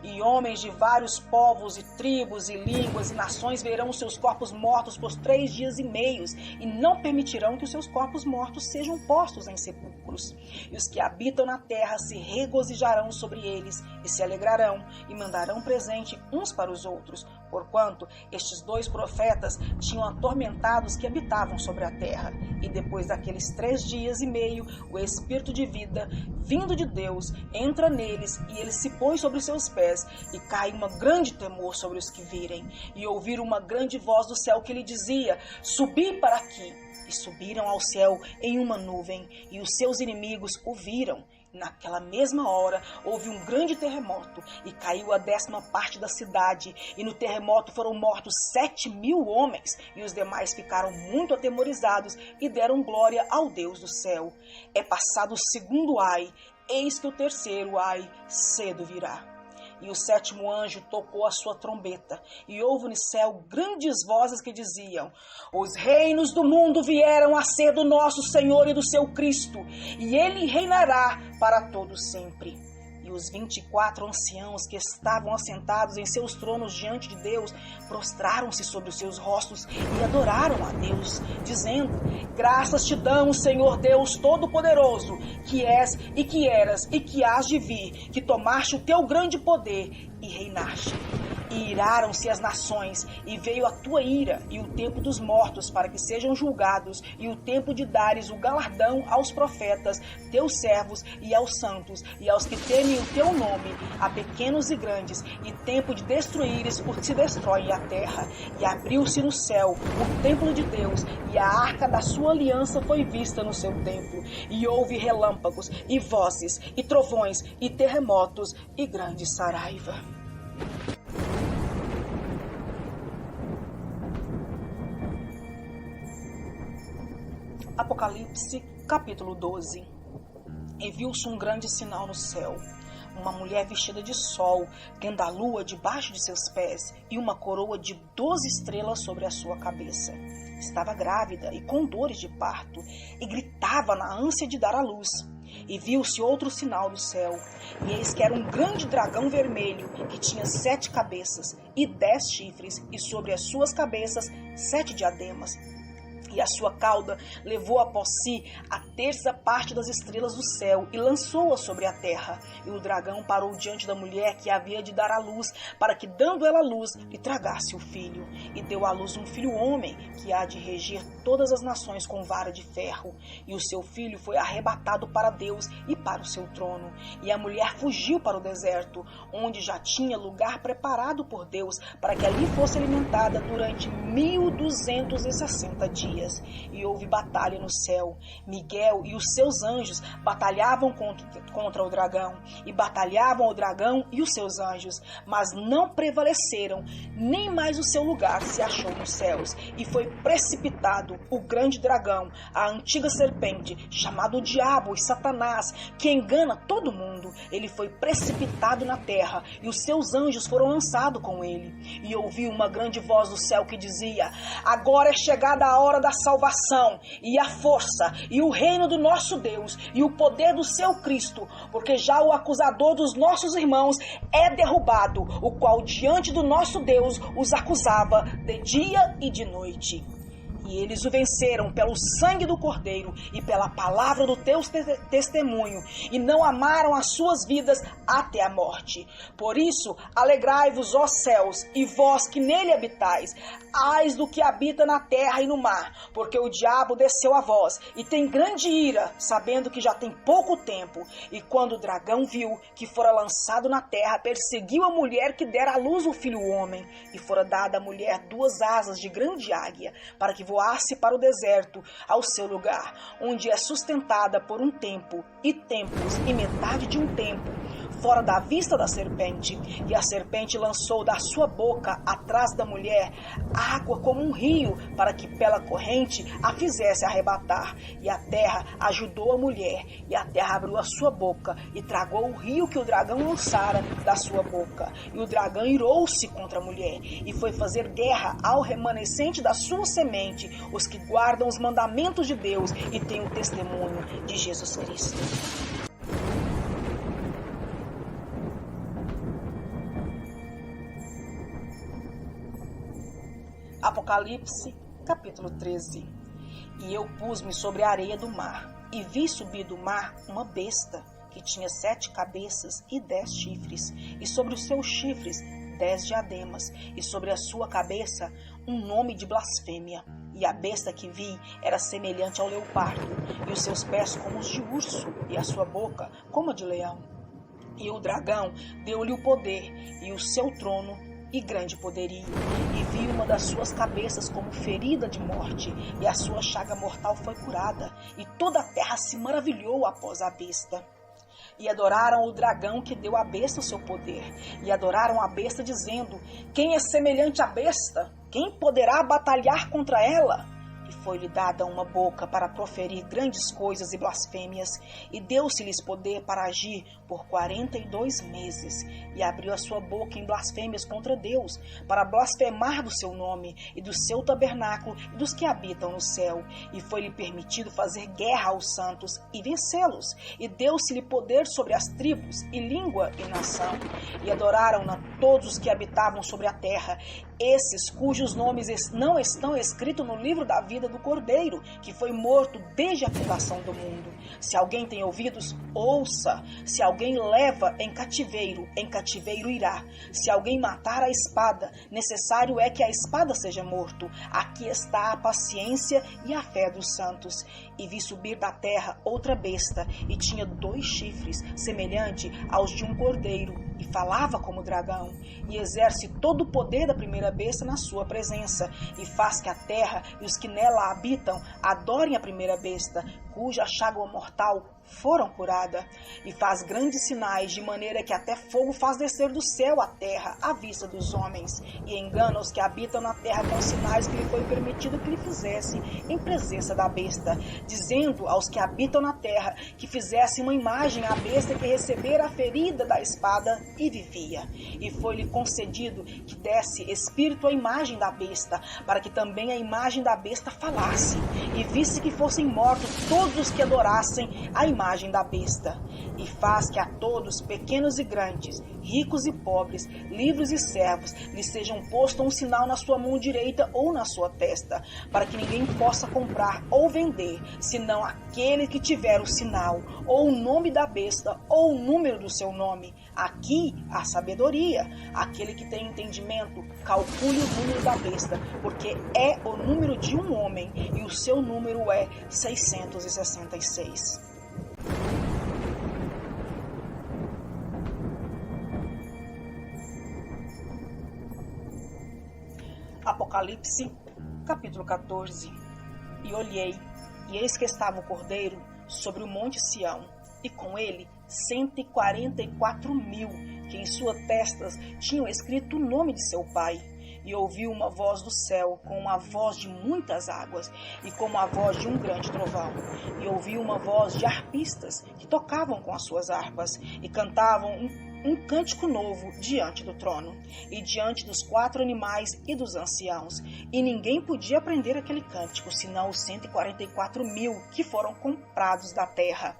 E homens de vários povos e tribos e línguas e nações verão os seus corpos mortos por 3 dias e meios, e não permitirão que os seus corpos mortos sejam postos em sepulcros. E os que habitam na terra se regozijarão sobre eles, e se alegrarão, e mandarão presente uns para os outros, porquanto estes 2 profetas tinham atormentado os que habitavam sobre a terra. E depois daqueles 3 dias e meio, o Espírito de vida, vindo de Deus, entra neles, e eles se põem sobre seus pés, e cai uma grande temor sobre os que virem. E ouviram uma grande voz do céu que lhe dizia: subi para aqui. E subiram ao céu em uma nuvem, e os seus inimigos o viram. Naquela mesma hora houve um grande terremoto, e caiu a 10ª parte da cidade, e no terremoto foram mortos 7.000 homens, e os demais ficaram muito atemorizados e deram glória ao Deus do céu. É passado o 2º ai, eis que o 3º ai cedo virá. E o 7º anjo tocou a sua trombeta, e houve no céu grandes vozes que diziam: os reinos do mundo vieram a ser do nosso Senhor e do seu Cristo, e ele reinará para todo sempre. E os 24 anciãos que estavam assentados em seus tronos diante de Deus prostraram-se sobre os seus rostos e adoraram a Deus, dizendo: graças te damos, Senhor Deus Todo-Poderoso, que és e que eras e que hás de vir, que tomaste o teu grande poder e reinaste. E iraram-se as nações, e veio a tua ira, e o tempo dos mortos, para que sejam julgados, e o tempo de dares o galardão aos profetas, teus servos, e aos santos, e aos que temem o teu nome, a pequenos e grandes, e tempo de destruíres, porque se destrói a terra. E abriu-se no céu o templo de Deus, e a arca da sua aliança foi vista no seu templo. E houve relâmpagos, e vozes, e trovões, e terremotos, e grande saraiva. Apocalipse, capítulo 12. E viu-se um grande sinal no céu, uma mulher vestida de sol, tendo a lua debaixo de seus pés, e uma coroa de 12 estrelas sobre a sua cabeça. Estava grávida e com dores de parto, e gritava na ânsia de dar à luz. E viu-se outro sinal no céu, e eis que era um grande dragão vermelho, que tinha 7 cabeças e 10 chifres, e sobre as suas cabeças 7 diademas. E a sua cauda levou após si a terça parte das estrelas do céu e lançou-a sobre a terra. E o dragão parou diante da mulher que havia de dar à luz, para que, dando ela à luz, lhe tragasse o filho. E deu à luz um filho homem, que há de regir todas as nações com vara de ferro. E o seu filho foi arrebatado para Deus e para o seu trono. E a mulher fugiu para o deserto, onde já tinha lugar preparado por Deus, para que ali fosse alimentada durante 1260 dias. E houve batalha no céu. Miguel e os seus anjos batalhavam contra o dragão, e batalhavam o dragão e os seus anjos, mas não prevaleceram, nem mais o seu lugar se achou nos céus. E foi precipitado o grande dragão, a antiga serpente, chamado Diabo e Satanás, que engana todo mundo. Ele foi precipitado na terra, e os seus anjos foram lançados com ele. E ouvi uma grande voz do céu que dizia: agora é chegada a hora da salvação, e a força, e o reino do nosso Deus, e o poder do seu Cristo, porque já o acusador dos nossos irmãos é derrubado, o qual diante do nosso Deus os acusava de dia e de noite. E eles o venceram pelo sangue do Cordeiro e pela palavra do teu testemunho, e não amaram as suas vidas até a morte. Por isso, alegrai-vos, ó céus, e vós que nele habitais, ais do que habita na terra e no mar, porque o diabo desceu a vós, e tem grande ira, sabendo que já tem pouco tempo. E quando o dragão viu que fora lançado na terra, perseguiu a mulher que dera à luz o filho homem, e fora dada à mulher 2 asas de grande águia, para que voasse para o deserto, ao seu lugar, onde é sustentada por um tempo, e tempos, e metade de um tempo, fora da vista da serpente. E a serpente lançou da sua boca, atrás da mulher, água como um rio, para que pela corrente a fizesse arrebatar. E a terra ajudou a mulher, e a terra abriu a sua boca, e tragou o rio que o dragão lançara da sua boca. E o dragão irou-se contra a mulher, e foi fazer guerra ao remanescente da sua semente, os que guardam os mandamentos de Deus e têm o testemunho de Jesus Cristo. Apocalipse, capítulo 13. E eu pus-me sobre a areia do mar, e vi subir do mar uma besta, que tinha 7 cabeças e 10 chifres, e sobre os seus chifres 10 diademas, e sobre a sua cabeça um nome de blasfêmia. E a besta que vi era semelhante ao leopardo, e os seus pés como os de urso, e a sua boca como a de leão. E o dragão deu-lhe o poder, e o seu trono, e grande poderio, e vi uma das suas cabeças como ferida de morte, e a sua chaga mortal foi curada, e toda a terra se maravilhou após a besta. E adoraram o dragão que deu à besta o seu poder, e adoraram a besta dizendo: quem é semelhante à besta? Quem poderá batalhar contra ela? E foi-lhe dada uma boca para proferir grandes coisas e blasfêmias, e deu-se-lhes poder para agir por 42 meses, e abriu a sua boca em blasfêmias contra Deus, para blasfemar do seu nome, e do seu tabernáculo, e dos que habitam no céu. E foi-lhe permitido fazer guerra aos santos, e vencê-los, e deu-se-lhe poder sobre as tribos, e língua, e nação. E adoraram-na todos os que habitavam sobre a terra, esses cujos nomes não estão escritos no livro da vida do Cordeiro, que foi morto desde a fundação do mundo. Se alguém tem ouvidos, ouça. Se alguém leva em cativeiro irá. Se alguém matar a espada, necessário é que a espada seja morto. Aqui está a paciência e a fé dos santos. E vi subir da terra outra besta, e tinha 2 chifres, semelhante aos de um cordeiro, e falava como dragão, e exerce todo o poder da primeira besta na sua presença, e faz que a terra e os que nela habitam adorem a primeira besta, cuja chaga mortal foram curada, e faz grandes sinais, de maneira que até fogo faz descer do céu à terra à vista dos homens, e engana os que habitam na terra com sinais que lhe foi permitido que lhe fizesse em presença da besta, dizendo aos que habitam na terra que fizessem uma imagem à besta que recebera a ferida da espada e vivia. E foi-lhe concedido que desse espírito à imagem da besta, para que também a imagem da besta falasse, e visse que fossem mortos todos os que adorassem a imagem da besta. E faz que a todos, pequenos e grandes, ricos e pobres, livres e servos, lhe sejam posto um sinal na sua mão direita ou na sua testa, para que ninguém possa comprar ou vender, senão aquele que tiver o sinal, ou o nome da besta, ou o número do seu nome. Aqui a sabedoria. Aquele que tem entendimento, calcule o número da besta, porque é o número de um homem, e o seu número é 666. Apocalipse, capítulo 14. E olhei, e eis que estava o Cordeiro sobre o monte Sião, e com ele 144.000, que em suas testas tinham escrito o nome de seu pai. E ouvi uma voz do céu, com a voz de muitas águas, e como a voz de um grande trovão. E ouvi uma voz de harpistas, que tocavam com as suas harpas, e cantavam um cântico novo diante do trono, e diante dos 4 animais e dos anciãos. E ninguém podia aprender aquele cântico, senão os 144.000 que foram comprados da terra.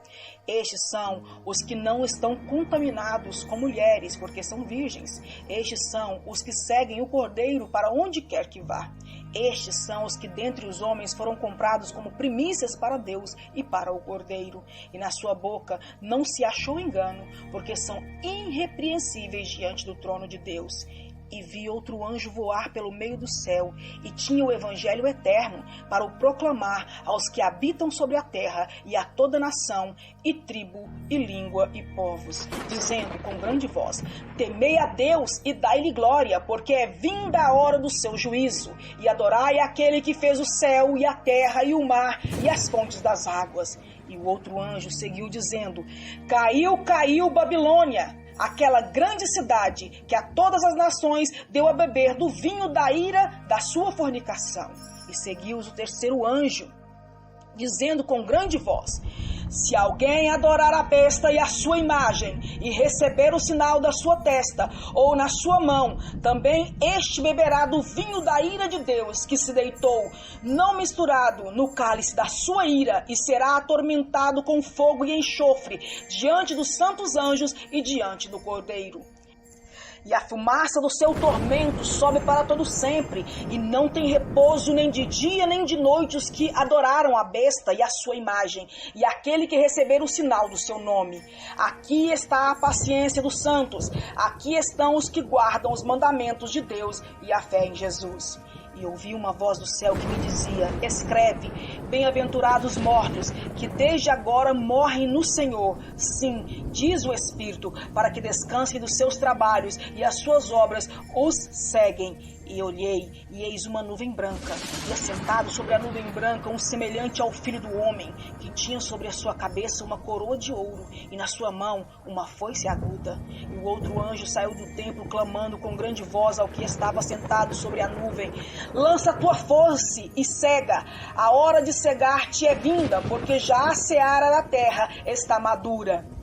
Estes são os que não estão contaminados com mulheres, porque são virgens. Estes são os que seguem o Cordeiro para onde quer que vá. Estes são os que dentre os homens foram comprados como primícias para Deus e para o Cordeiro. E na sua boca não se achou engano, porque são irrepreensíveis diante do trono de Deus. E vi outro anjo voar pelo meio do céu, e tinha o evangelho eterno para o proclamar aos que habitam sobre a terra, e a toda nação, e tribo, e língua, e povos, dizendo com grande voz: temei a Deus e dai-lhe glória, porque é vinda a hora do seu juízo, e adorai aquele que fez o céu, e a terra, e o mar, e as fontes das águas. E o outro anjo seguiu dizendo: caiu, caiu Babilônia, aquela grande cidade que a todas as nações deu a beber do vinho da ira da sua fornicação. E seguiu-os o terceiro anjo, dizendo com grande voz: se alguém adorar a besta e a sua imagem, e receber o sinal da sua testa ou na sua mão, também este beberá do vinho da ira de Deus, que se deitou, não misturado, no cálice da sua ira, e será atormentado com fogo e enxofre, diante dos santos anjos e diante do Cordeiro. E a fumaça do seu tormento sobe para todo sempre, e não tem repouso nem de dia nem de noite os que adoraram a besta e a sua imagem, e aquele que receber o sinal do seu nome. Aqui está a paciência dos santos, aqui estão os que guardam os mandamentos de Deus e a fé em Jesus. E ouvi uma voz do céu que me dizia: escreve, bem-aventurados mortos, que desde agora morrem no Senhor. Sim, diz o Espírito, para que descansem dos seus trabalhos, e as suas obras os seguem. E olhei, e eis uma nuvem branca, e assentado sobre a nuvem branca um semelhante ao Filho do Homem, que tinha sobre a sua cabeça uma coroa de ouro, e na sua mão uma foice aguda. E o outro anjo saiu do templo, clamando com grande voz ao que estava sentado sobre a nuvem: lança a tua foice e cega, a hora de cegar-te é vinda, porque já a seara da terra está madura.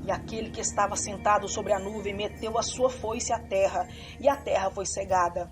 E aquele que estava sentado sobre a nuvem meteu a sua foice à terra, e a terra foi cegada.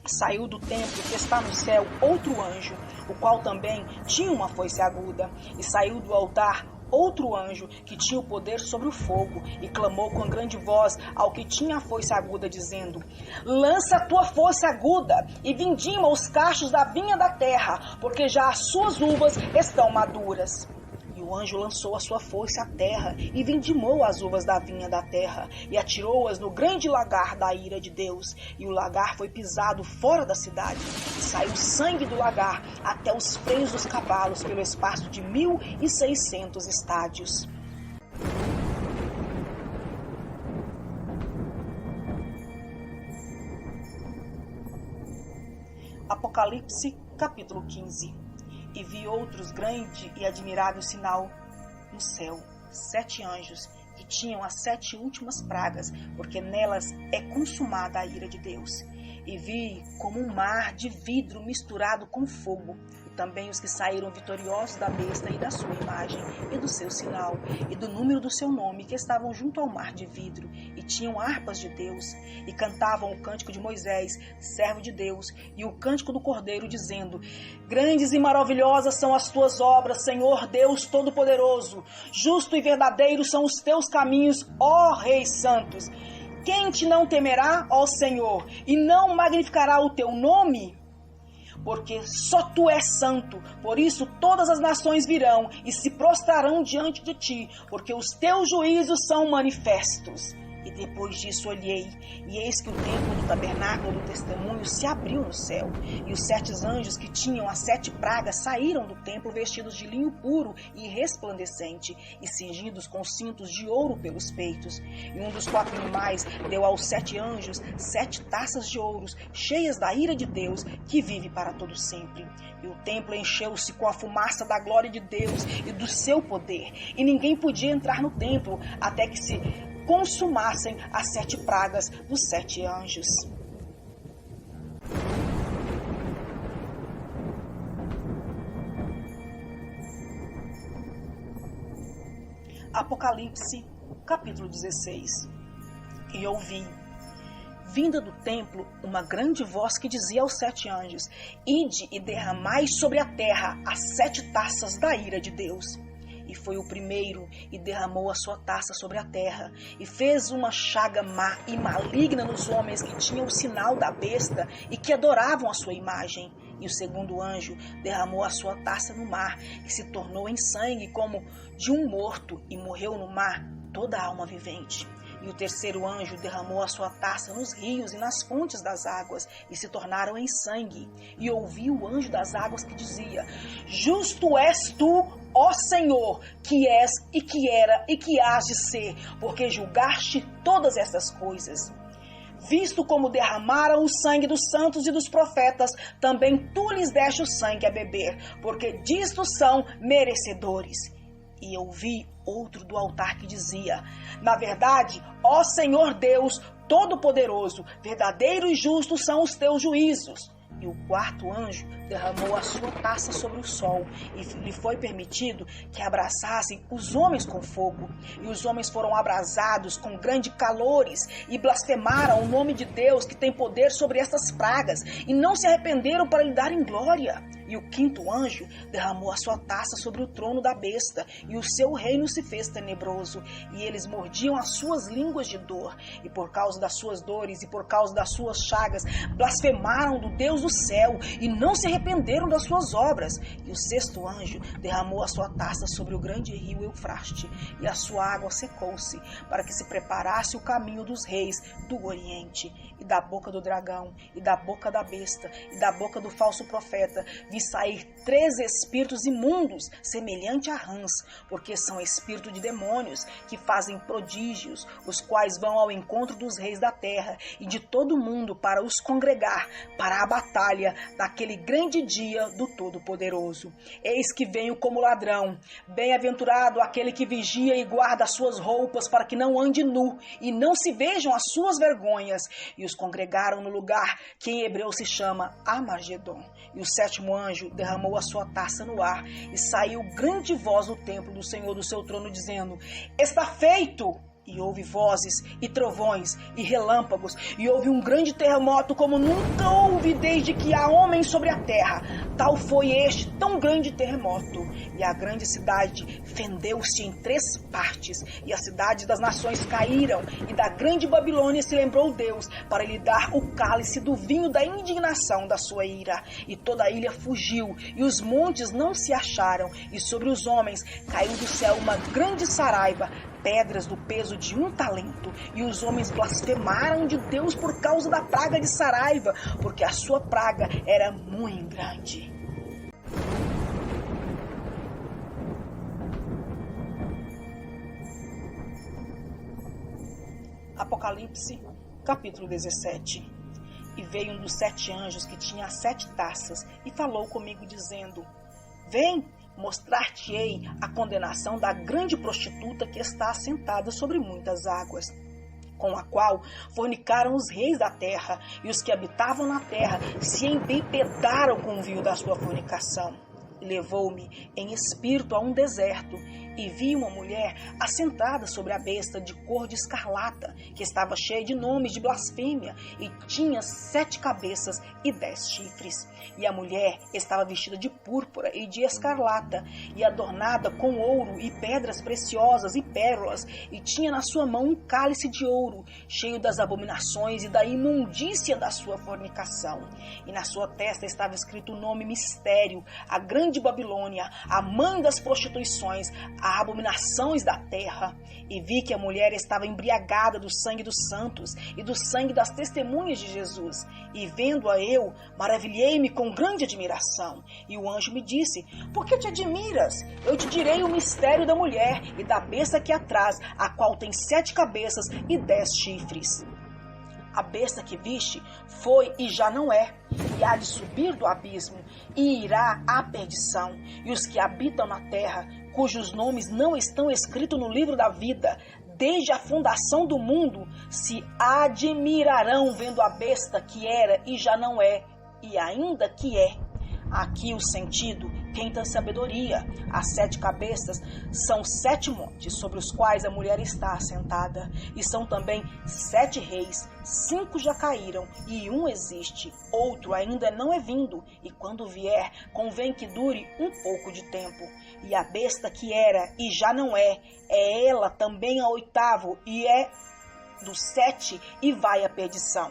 Saiu do templo que está no céu outro anjo, o qual também tinha uma foice aguda, e saiu do altar outro anjo que tinha o poder sobre o fogo e clamou com grande voz ao que tinha a foice aguda, dizendo: lança a tua foice aguda e vindima os cachos da vinha da terra, porque já as suas uvas estão maduras. E o anjo lançou a sua foice à terra e vindimou as uvas da vinha da terra e atirou-as no grande lagar da ira de Deus. E o lagar foi pisado fora da cidade e saiu sangue do lagar até os freios dos cavalos pelo espaço de 1.600 estádios. Apocalipse, capítulo 15. E vi outros grande e admirável sinal no céu, 7 anjos, que tinham as 7 últimas pragas, porque nelas é consumada a ira de Deus. E vi como um mar de vidro misturado com fogo, e também os que saíram vitoriosos da besta e da sua imagem, e do seu sinal, e do número do seu nome, que estavam junto ao mar de vidro, e tinham harpas de Deus, e cantavam o cântico de Moisés, servo de Deus, e o cântico do Cordeiro, dizendo: grandes e maravilhosas são as tuas obras, Senhor Deus Todo-Poderoso. Justo e verdadeiro são os teus caminhos, ó Reis Santos. Quem te não temerá, ó Senhor, e não magnificará o teu nome? Porque só tu és santo, por isso todas as nações virão e se prostrarão diante de ti, porque os teus juízos são manifestos. E depois disso olhei, e eis que o templo do tabernáculo do testemunho se abriu no céu, e os 7 anjos que tinham as 7 pragas saíram do templo vestidos de linho puro e resplandecente, e cingidos com cintos de ouro pelos peitos. E um dos 4 animais deu aos 7 anjos 7 taças de ouro, cheias da ira de Deus, que vive para todo sempre. E o templo encheu-se com a fumaça da glória de Deus e do seu poder, e ninguém podia entrar no templo até que se consumassem as 7 pragas dos 7 anjos. Apocalipse, capítulo 16. E ouvi, vinda do templo, uma grande voz que dizia aos 7 anjos: ide e derramai sobre a terra as 7 taças da ira de Deus. E foi o primeiro e derramou a sua taça sobre a terra, e fez uma chaga má e maligna nos homens que tinham o sinal da besta e que adoravam a sua imagem. E o segundo anjo derramou a sua taça no mar, e se tornou em sangue como de um morto, e morreu no mar toda a alma vivente. E o terceiro anjo derramou a sua taça nos rios e nas fontes das águas, e se tornaram em sangue. E ouvi o anjo das águas que dizia: justo és tu, ó Senhor, que és e que era e que hás de ser, porque julgaste todas essas coisas. Visto como derramaram o sangue dos santos e dos profetas, também tu lhes deste o sangue a beber, porque disto são merecedores. E eu vi outro do altar que dizia: na verdade, ó Senhor Deus Todo-Poderoso, verdadeiro e justo são os teus juízos. E o quarto anjo derramou a sua taça sobre o sol, e lhe foi permitido que abraçassem os homens com fogo. E os homens foram abrasados com grandes calores, e blasfemaram o nome de Deus, que tem poder sobre estas pragas, e não se arrependeram para lhe darem glória. E o quinto anjo derramou a sua taça sobre o trono da besta, e o seu reino se fez tenebroso, e eles mordiam as suas línguas de dor, e por causa das suas dores e por causa das suas chagas, blasfemaram do Deus do céu, e não se arrependeram das suas obras. E o sexto anjo derramou a sua taça sobre o grande rio Eufraste, e a sua água secou-se, para que se preparasse o caminho dos reis do Oriente. E da boca do dragão, e da boca da besta, e da boca do falso profeta, vi sair 3 espíritos imundos, semelhante a rãs, porque são espíritos de demônios, que fazem prodígios, os quais vão ao encontro dos reis da terra e de todo o mundo para os congregar para a batalha daquele grande dia do Todo-Poderoso. Eis que venho como ladrão. Bem-aventurado aquele que vigia e guarda as suas roupas, para que não ande nu e não se vejam as suas vergonhas. E os congregaram no lugar que em hebreu se chama Armagedon. E o sétimo anjo derramou a sua taça no ar, e saiu grande voz do templo do Senhor do seu trono, dizendo: está feito! E houve vozes, e trovões, e relâmpagos, e houve um grande terremoto como nunca houve desde que há homens sobre a terra. Tal foi este tão grande terremoto. E a grande cidade fendeu-se em 3 partes, e as cidades das nações caíram, e da grande Babilônia se lembrou Deus, para lhe dar o cálice do vinho da indignação da sua ira. E toda a ilha fugiu, e os montes não se acharam, e sobre os homens caiu do céu uma grande saraiva, pedras do peso de 1 talento, e os homens blasfemaram de Deus por causa da praga de saraiva, porque a sua praga era muito grande. Apocalipse, capítulo 17. E veio um dos 7 anjos que tinha as 7 taças, e falou comigo, dizendo: Vem, mostrar-te-ei a condenação da grande prostituta que está assentada sobre muitas águas, com a qual fornicaram os reis da terra, e os que habitavam na terra se embebedaram com o vinho da sua fornicação. Levou-me em espírito a um deserto, e vi uma mulher assentada sobre a besta de cor de escarlata, que estava cheia de nomes de blasfêmia, e tinha 7 cabeças e 10 chifres. E a mulher estava vestida de púrpura e de escarlata, e adornada com ouro e pedras preciosas e pérolas, e tinha na sua mão um cálice de ouro, cheio das abominações e da imundícia da sua fornicação. E na sua testa estava escrito o nome Mistério, a grande Babilônia, a mãe das prostituições, a abominações da terra. E vi que a mulher estava embriagada do sangue dos santos e do sangue das testemunhas de Jesus. E vendo-a eu, maravilhei-me com grande admiração. E o anjo me disse: Por que te admiras? Eu te direi o mistério da mulher e da besta que a traz, a qual tem 7 cabeças e 10 chifres. A besta que viste foi e já não é, e há de subir do abismo, e irá à perdição. E os que habitam na terra, cujos nomes não estão escritos no livro da vida, desde a fundação do mundo, se admirarão vendo a besta que era e já não é, e ainda que é. Aqui o sentido, quem tem sabedoria. As 7 cabeças são 7 montes sobre os quais a mulher está assentada. E são também 7 reis, 5 já caíram e 1 existe, outro ainda não é vindo. E quando vier, convém que dure um pouco de tempo. E a besta que era e já não é ela também a 8º, e é do 7 e vai à perdição.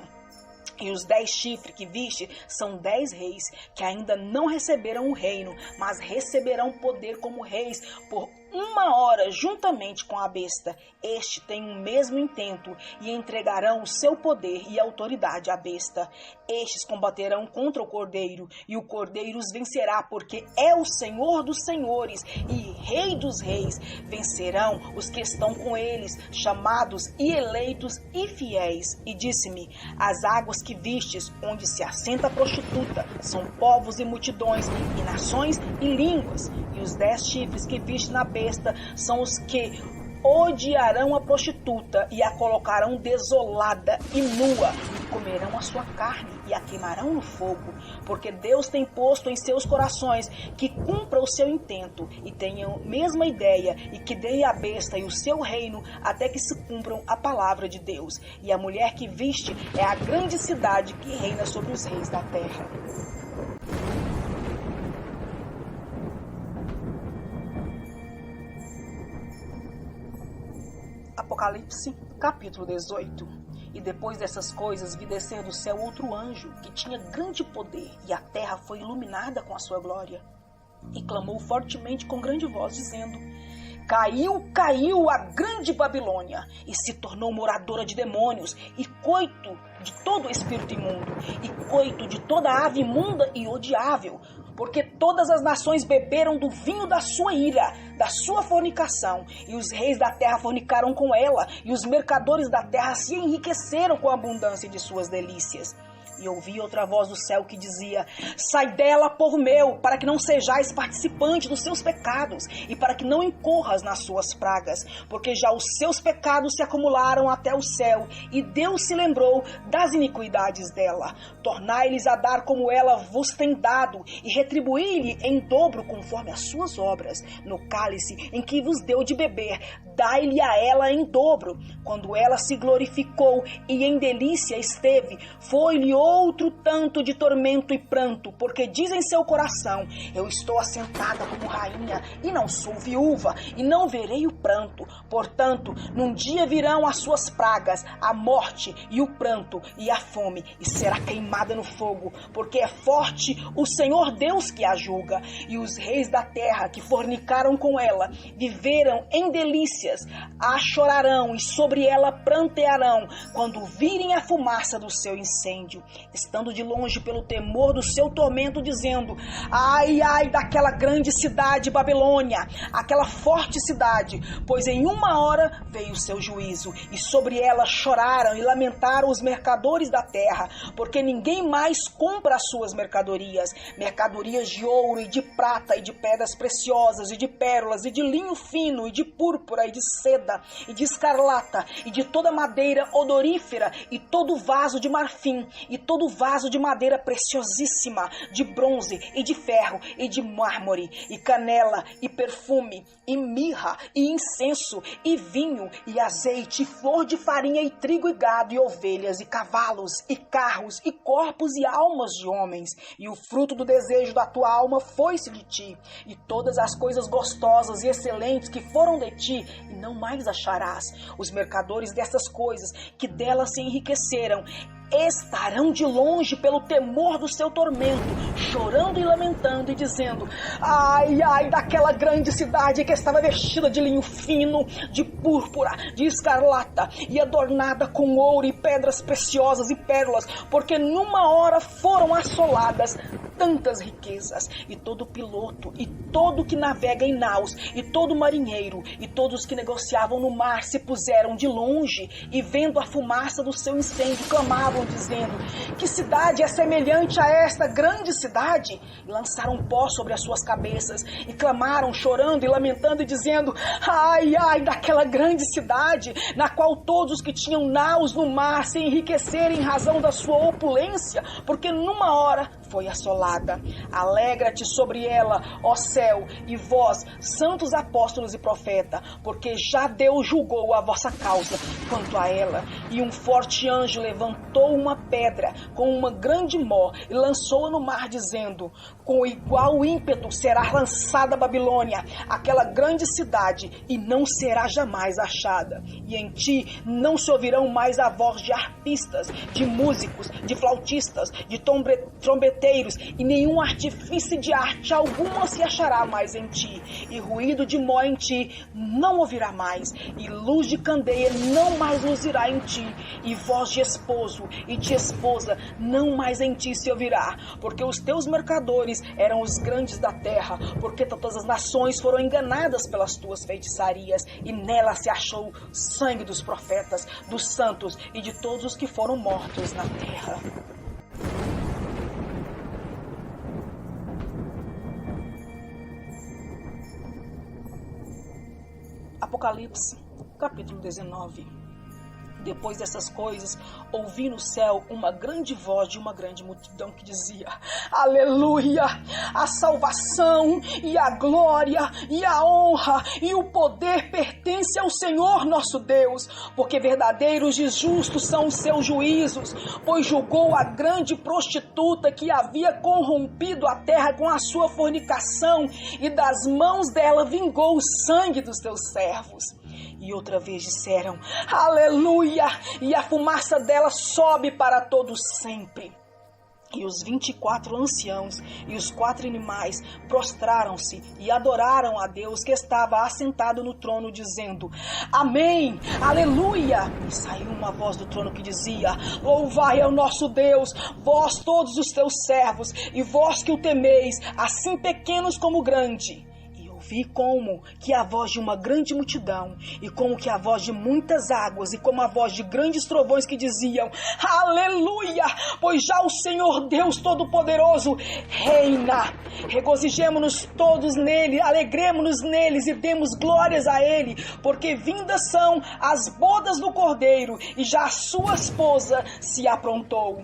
E os 10 chifres que viste são 10 reis, que ainda não receberam o reino, mas receberão poder como reis por 1 hora juntamente com a besta. Este tem o mesmo intento, e entregarão o seu poder e autoridade à besta. Estes combaterão contra o Cordeiro, e o Cordeiro os vencerá, porque é o Senhor dos senhores e Rei dos reis. Vencerão os que estão com eles, chamados e eleitos e fiéis. E disse-me: As águas que vistes, onde se assenta a prostituta, são povos e multidões, e nações e línguas. E os 10 chifres que viste na besta são os que odiarão a prostituta e a colocarão desolada e nua, e comerão a sua carne e a queimarão no fogo, porque Deus tem posto em seus corações que cumpra o seu intento, e tenham a mesma ideia, e que dê a besta e o seu reino até que se cumpram a palavra de Deus. E a mulher que viste é a grande cidade que reina sobre os reis da terra. Apocalipse, capítulo 18. E depois dessas coisas vi descer do céu outro anjo, que tinha grande poder, e a terra foi iluminada com a sua glória. E clamou fortemente com grande voz, dizendo: Caiu, caiu a grande Babilônia, e se tornou moradora de demônios, e coito de todo espírito imundo, e coito de toda ave imunda e odiável, porque todas as nações beberam do vinho da sua ira, da sua fornicação, e os reis da terra fornicaram com ela, e os mercadores da terra se enriqueceram com a abundância de suas delícias. E ouvi outra voz do céu que dizia: Sai dela, povo meu, para que não sejais participante dos seus pecados, e para que não incorras nas suas pragas, porque já os seus pecados se acumularam até o céu, e Deus se lembrou das iniquidades dela. Tornai-lhes a dar como ela vos tem dado, e retribuí-lhe em dobro conforme as suas obras. No cálice em que vos deu de beber, dai-lhe a ela em dobro. Quando ela se glorificou e em delícia esteve, foi-lhe outro tanto de tormento e pranto, porque diz em seu coração: eu estou assentada como rainha e não sou viúva, e não verei o pranto. Portanto, num dia virão as suas pragas, a morte e o pranto e a fome, e será queimada no fogo, porque é forte o Senhor Deus que a julga. E os reis da terra que fornicaram com ela, viveram em delícias, a chorarão e sobre ela prantearão, quando virem a fumaça do seu incêndio, estando de longe pelo temor do seu tormento, dizendo: ai, ai daquela grande cidade Babilônia, aquela forte cidade, pois em uma hora veio o seu juízo, e sobre ela choraram e lamentaram os mercadores da terra, porque ninguém mais compra as suas mercadorias de ouro e de prata e de pedras preciosas e de pérolas e de linho fino e de púrpura e de seda e de escarlata e de toda madeira odorífera e todo vaso de marfim e todo vaso de madeira preciosíssima, de bronze e de ferro e de mármore e canela e perfume e mirra e incenso e vinho e azeite e flor de farinha e trigo e gado e ovelhas e cavalos e carros e corpos e almas de homens. E o fruto do desejo da tua alma foi-se de ti, e todas as coisas gostosas e excelentes que foram de ti, e não mais acharás. Os mercadores dessas coisas que delas se enriqueceram estarão de longe pelo temor do seu tormento, chorando e lamentando e dizendo: ai, ai daquela grande cidade que estava vestida de linho fino, de púrpura, de escarlata e adornada com ouro e pedras preciosas e pérolas, porque numa hora foram assoladas tantas riquezas. E todo piloto e todo que navega em naus e todo marinheiro e todos que negociavam no mar se puseram de longe e, vendo a fumaça do seu incêndio, clamavam dizendo: que cidade é semelhante a esta grande cidade? E lançaram pó sobre as suas cabeças e clamaram chorando e lamentando e dizendo: ai, ai daquela grande cidade, na qual todos os que tinham naus no mar se enriqueceram em razão da sua opulência, porque numa hora foi assolada. Alegra-te sobre ela, ó céu, e vós, santos apóstolos e profeta, porque já Deus julgou a vossa causa quanto a ela. E um forte anjo levantou uma pedra com uma grande mó e lançou-a no mar, dizendo: com igual ímpeto será lançada a Babilônia, aquela grande cidade, e não será jamais achada. E em ti não se ouvirão mais a voz de arpistas, de músicos, de flautistas, de trombeteiros, e nenhum artifício de arte alguma se achará mais em ti. E ruído de mó em ti não ouvirá mais, e luz de candeia não mais luzirá em ti, e voz de esposo e de esposa não mais em ti se ouvirá, porque os teus mercadores eram os grandes da terra, porque todas as nações foram enganadas pelas tuas feitiçarias, e nela se achou sangue dos profetas, dos santos e de todos os que foram mortos na terra. Apocalipse, capítulo 19. Depois dessas coisas, ouvi no céu uma grande voz de uma grande multidão que dizia: aleluia! A salvação e a glória e a honra e o poder pertence ao Senhor nosso Deus, porque verdadeiros e justos são os seus juízos, pois julgou a grande prostituta que havia corrompido a terra com a sua fornicação, e das mãos dela vingou o sangue dos teus servos. E outra vez disseram: aleluia! E a fumaça dela sobe para todo sempre. E os 24 anciãos e os 4 animais prostraram-se e adoraram a Deus que estava assentado no trono, dizendo: amém, aleluia! E saiu uma voz do trono que dizia: louvai ao nosso Deus, vós todos os teus servos, e vós que o temeis, assim pequenos como grande. Vi como que a voz de uma grande multidão, e como que a voz de muitas águas, e como a voz de grandes trovões que diziam: aleluia, pois já o Senhor Deus Todo-Poderoso reina. Regozijemo-nos todos nele, alegremo-nos neles e demos glórias a ele, porque vindas são as bodas do Cordeiro, e já a sua esposa se aprontou.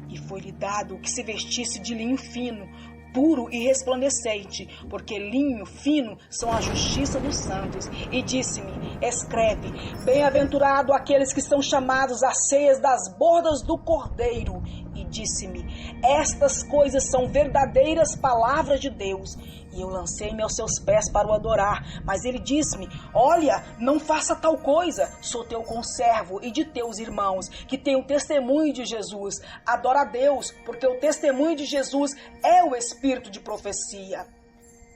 E foi-lhe dado que se vestisse de linho fino, puro e resplandecente, porque linho fino são a justiça dos santos. E disse-me: escreve, bem-aventurado aqueles que são chamados às ceias das bordas do Cordeiro. E disse-me: estas coisas são verdadeiras palavras de Deus. E eu lancei-me aos seus pés para o adorar. Mas ele disse-me: olha, não faça tal coisa. Sou teu conservo e de teus irmãos, que têm o testemunho de Jesus. Adora a Deus, porque o testemunho de Jesus é o espírito de profecia.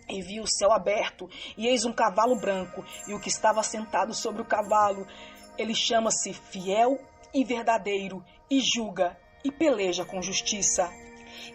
E vi o céu aberto, e eis um cavalo branco, e o que estava sentado sobre o cavalo, ele chama-se Fiel e Verdadeiro, e julga e peleja com justiça.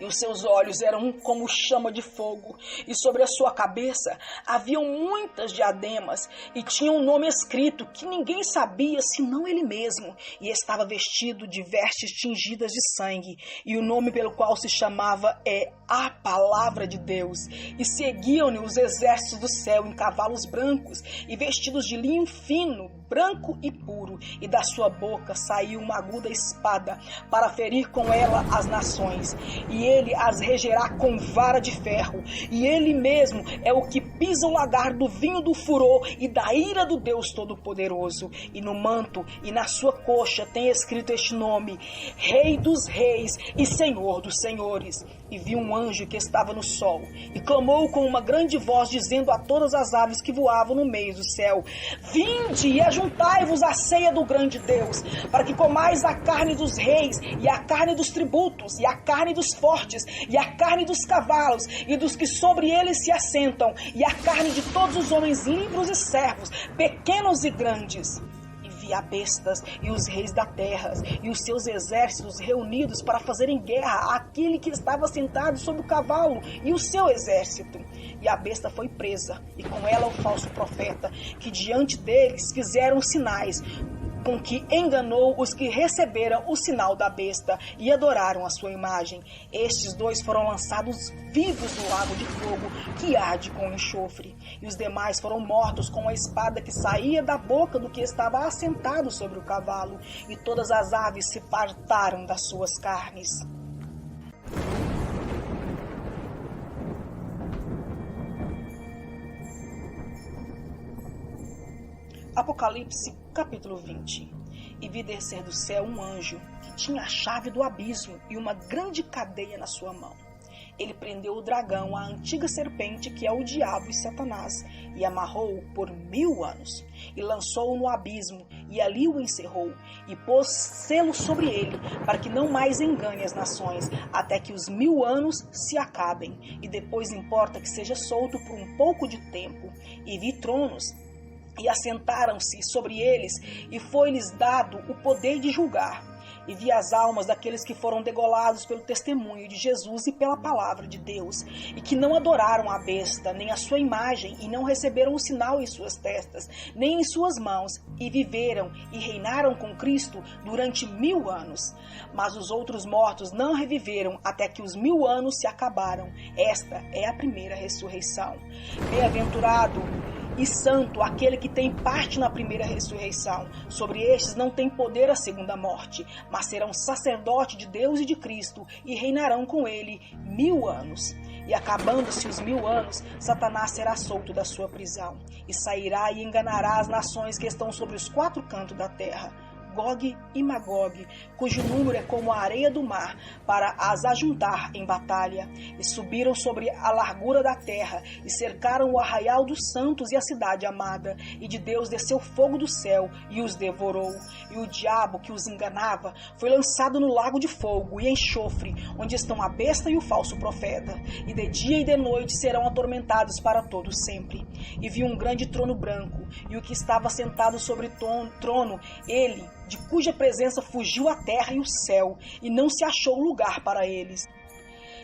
E os seus olhos eram como chama de fogo, e sobre a sua cabeça haviam muitas diademas, e tinha um nome escrito que ninguém sabia senão ele mesmo, e estava vestido de vestes tingidas de sangue, e o nome pelo qual se chamava é a Palavra de Deus. E seguiam-lhe os exércitos do céu em cavalos brancos, e vestidos de linho fino, branco e puro, e da sua boca saiu uma aguda espada, para ferir com ela as nações. E ele as regerá com vara de ferro, e ele mesmo é o que pisa o lagar do vinho do furor e da ira do Deus Todo-Poderoso. E no manto e na sua coxa tem escrito este nome: Rei dos Reis e Senhor dos Senhores. E vi um anjo que estava no sol, e clamou com uma grande voz, dizendo a todas as aves que voavam no meio do céu: vinde e ajuntai-vos à ceia do grande Deus, para que comais a carne dos reis, e a carne dos tributos, e a carne dos fortes, e a carne dos cavalos, e dos que sobre eles se assentam, e a carne de todos os homens livres e servos, pequenos e grandes. E a bestas e os reis da terra e os seus exércitos reunidos para fazerem guerra àquele que estava sentado sobre o cavalo e o seu exército. E a besta foi presa, e com ela o falso profeta, que diante deles fizeram sinais, com que enganou os que receberam o sinal da besta e adoraram a sua imagem. Estes dois foram lançados vivos no lago de fogo, que arde com enxofre. E os demais foram mortos com a espada que saía da boca do que estava assentado sobre o cavalo. E todas as aves se fartaram das suas carnes. Apocalipse, capítulo 20. E vi descer do céu um anjo que tinha a chave do abismo e uma grande cadeia na sua mão. Ele prendeu o dragão, a antiga serpente, que é o diabo e Satanás, e amarrou-o por 1000 anos, e lançou-o no abismo, e ali o encerrou, e pôs selo sobre ele, para que não mais engane as nações, até que os 1000 anos se acabem, e depois importa que seja solto por um pouco de tempo. E vi tronos, e assentaram-se sobre eles, e foi-lhes dado o poder de julgar. E vi as almas daqueles que foram degolados pelo testemunho de Jesus e pela palavra de Deus, e que não adoraram a besta, nem a sua imagem, e não receberam o sinal em suas testas, nem em suas mãos, e viveram e reinaram com Cristo durante 1000 anos. Mas os outros mortos não reviveram até que os 1000 anos se acabaram. Esta é a primeira ressurreição. Bem-aventurado e santo aquele que tem parte na primeira ressurreição. Sobre estes não tem poder a segunda morte, mas serão sacerdote de Deus e de Cristo, e reinarão com ele 1000 anos. E acabando-se os 1000 anos, Satanás será solto da sua prisão, e sairá e enganará as nações que estão sobre os 4 cantos da terra, Gog e Magog, cujo número é como a areia do mar, para as ajuntar em batalha. E subiram sobre a largura da terra, e cercaram o arraial dos santos e a cidade amada. E de Deus desceu fogo do céu, e os devorou. E o diabo que os enganava foi lançado no lago de fogo e enxofre, onde estão a besta e o falso profeta. E de dia e de noite serão atormentados para todo sempre. E vi um grande trono branco, e o que estava sentado sobre o trono, ele, de cuja presença fugiu a terra e o céu, e não se achou lugar para eles.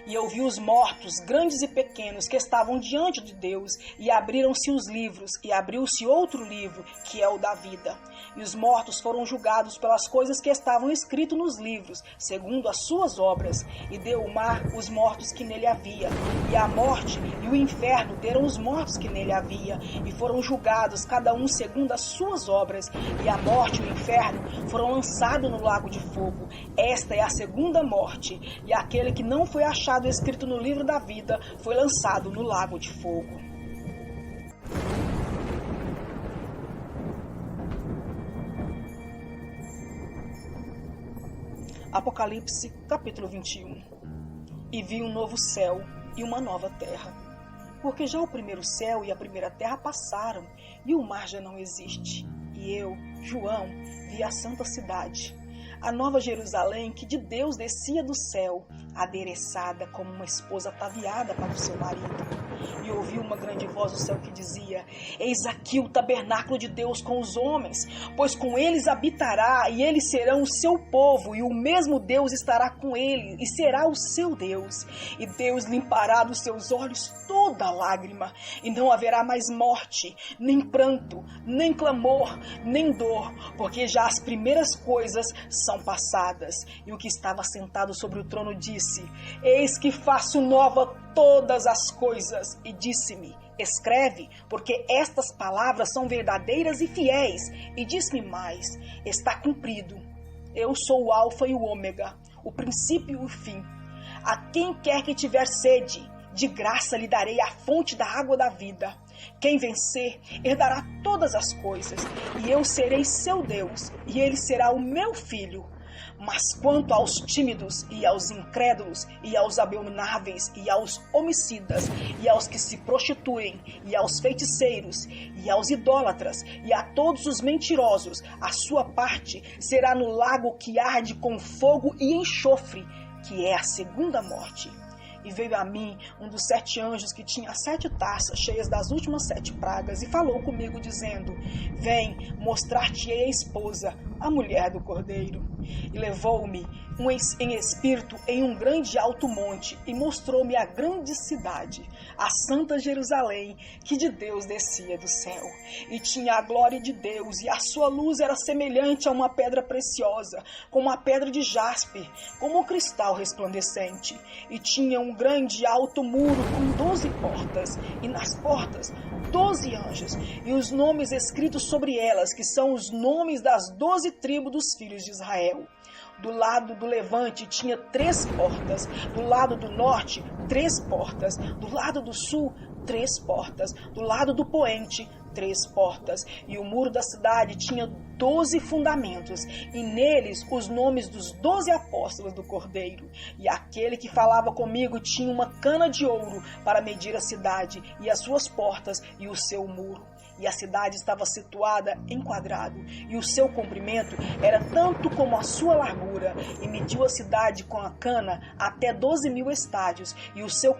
E eu vi os mortos, grandes e pequenos, que estavam diante de Deus, e abriram-se os livros, e abriu-se outro livro, que é o da vida. E os mortos foram julgados pelas coisas que estavam escritas nos livros, segundo as suas obras. E deu o mar os mortos que nele havia, e a morte e o inferno deram os mortos que nele havia, e foram julgados cada um segundo as suas obras. E a morte e o inferno foram lançados no lago de fogo. Esta é a segunda morte, e aquele que não foi achado achado escrito no livro da vida, foi lançado no lago de fogo. Apocalipse, capítulo 21. E vi um novo céu e uma nova terra, porque já o primeiro céu e a primeira terra passaram, e o mar já não existe. E eu, João, vi a santa cidade, a nova Jerusalém, que de Deus descia do céu, adereçada como uma esposa ataviada para o seu marido. E ouvi uma grande voz do céu que dizia: Eis aqui o tabernáculo de Deus com os homens, pois com eles habitará, e eles serão o seu povo, e o mesmo Deus estará com ele, e será o seu Deus. E Deus limpará dos seus olhos toda lágrima, e não haverá mais morte, nem pranto, nem clamor, nem dor, porque já as primeiras coisas são passadas. E o que estava sentado sobre o trono disse: Eis que faço nova todas as coisas. E disse-me: Escreve, porque estas palavras são verdadeiras e fiéis. E disse-me mais: Está cumprido. Eu sou o Alfa e o Ômega, o princípio e o fim. A quem quer que tiver sede, de graça lhe darei a fonte da água da vida. Quem vencer, herdará todas as coisas, e eu serei seu Deus, e ele será o meu filho. Mas quanto aos tímidos, e aos incrédulos, e aos abomináveis, e aos homicidas, e aos que se prostituem, e aos feiticeiros, e aos idólatras, e a todos os mentirosos, a sua parte será no lago que arde com fogo e enxofre, que é a segunda morte. E veio a mim um dos 7 anjos que tinha 7 taças cheias das últimas 7 pragas, e falou comigo, dizendo: Vem, mostrar-te-ei a esposa, a mulher do Cordeiro. E levou-me em espírito em um grande alto monte, e mostrou-me a grande cidade, a santa Jerusalém, que de Deus descia do céu. E tinha a glória de Deus, e a sua luz era semelhante a uma pedra preciosa, como a pedra de jaspe, como um cristal resplandecente. E tinha um grande alto muro com 12 portas, e nas portas 12 anjos, e os nomes escritos sobre elas, que são os nomes das 12 tribos dos filhos de Israel. Do lado do levante tinha 3 portas, do lado do norte 3 portas, do lado do sul 3 portas, do lado do poente 3 portas, e o muro da cidade tinha 12 fundamentos, e neles os nomes dos 12 apóstolos do Cordeiro. E aquele que falava comigo tinha uma cana de ouro para medir a cidade, e as suas portas, e o seu muro. E a cidade estava situada em quadrado, e o seu comprimento era tanto como a sua largura, e mediu a cidade com a cana até 12.000 estádios, e o seu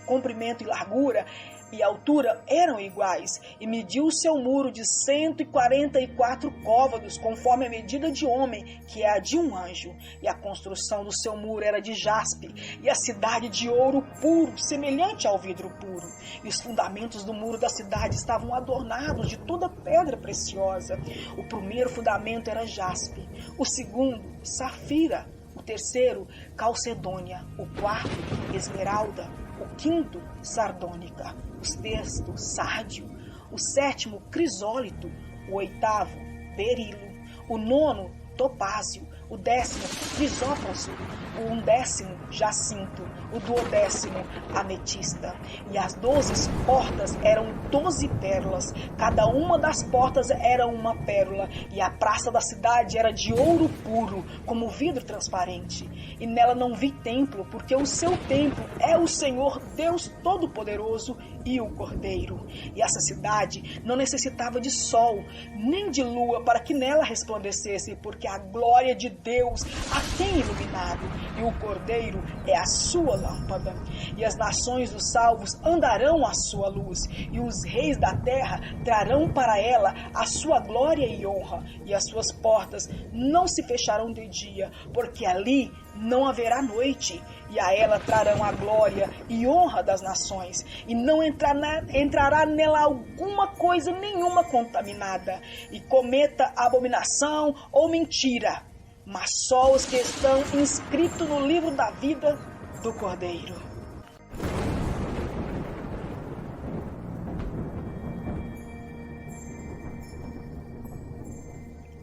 comprimento e largura e altura eram iguais, e mediu o seu muro de 144 côvados, conforme a medida de homem, que é a de um anjo. E a construção do seu muro era de jaspe, e a cidade de ouro puro, semelhante ao vidro puro. E os fundamentos do muro da cidade estavam adornados de toda pedra preciosa. O primeiro fundamento era jaspe, o segundo, safira, o terceiro, calcedônia, o quarto, esmeralda, o quinto, sardônica, o sexto, sárdio, o sétimo, crisólito, o oitavo, berilo, o nono, topázio, o 10º, crisópraso, o 11º, jacinto, o 12º, ametista. E as 12 portas eram 12 pérolas, cada uma das portas era uma pérola, e a praça da cidade era de ouro puro, como vidro transparente. E nela não vi templo, porque o seu templo é o Senhor Deus Todo-Poderoso e o Cordeiro. E essa cidade não necessitava de sol, nem de lua, para que nela resplandecesse, porque a glória de Deus a tem iluminado, e o Cordeiro é a sua lâmpada. E as nações dos salvos andarão à sua luz, e os reis da terra trarão para ela a sua glória e honra, e as suas portas não se fecharão de dia, porque ali não haverá noite, e a ela trarão a glória e honra das nações, e não entrará nela alguma coisa nenhuma contaminada, e cometa abominação ou mentira, mas só os que estão inscritos no livro da vida do Cordeiro.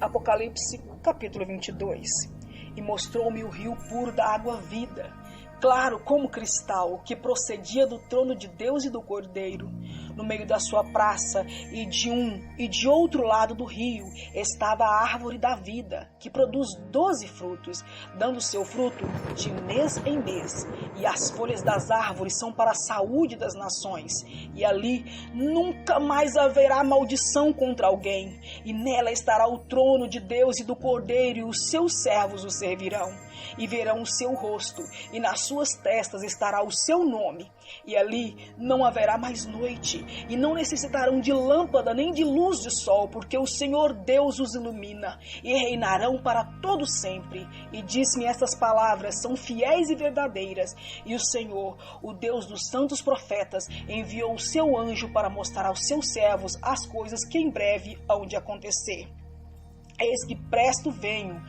Apocalipse, capítulo 22. E mostrou-me o rio puro da água vida, claro como cristal, que procedia do trono de Deus e do Cordeiro. No meio da sua praça e de um e de outro lado do rio estava a árvore da vida, que produz 12 frutos, dando seu fruto de mês em mês. E as folhas das árvores são para a saúde das nações. E ali nunca mais haverá maldição contra alguém. E nela estará o trono de Deus e do Cordeiro, e os seus servos o servirão. E verão o seu rosto, e nas suas testas estará o seu nome. E ali não haverá mais noite, e não necessitarão de lâmpada nem de luz de sol, porque o Senhor Deus os ilumina, e reinarão para todo sempre. E disse-me: estas palavras são fiéis e verdadeiras. E o Senhor, o Deus dos santos profetas, enviou o seu anjo para mostrar aos seus servos as coisas que em breve hão de acontecer. Eis que presto venho.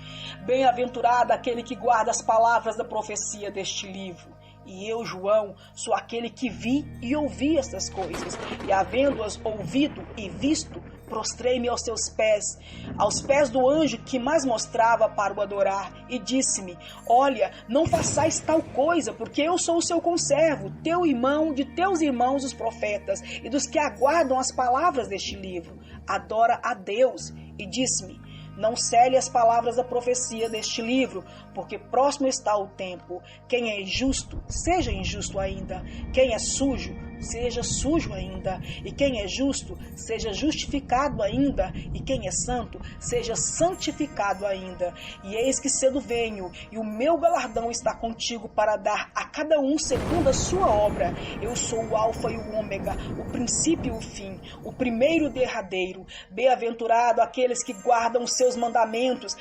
Bem-aventurado aquele que guarda as palavras da profecia deste livro. E eu, João, sou aquele que vi e ouvi estas coisas. E havendo-as ouvido e visto, prostrei-me aos pés do anjo que mais mostrava para o adorar. E disse-me: olha, não façais tal coisa, porque eu sou o seu conservo, teu irmão, de teus irmãos os profetas, e dos que aguardam as palavras deste livro. Adora a Deus. E disse-me: não cele as palavras da profecia deste livro, porque próximo está o tempo. Quem é injusto, seja injusto ainda. Quem é sujo, seja sujo ainda. E quem é justo, seja justificado ainda. E quem é santo, seja santificado ainda. E eis que cedo venho, e o meu galardão está contigo para dar a cada um segundo a sua obra. Eu sou o Alfa e o Ômega, o princípio e o fim, o primeiro e o derradeiro. Bem-aventurado aqueles que guardam os seus mandamentos,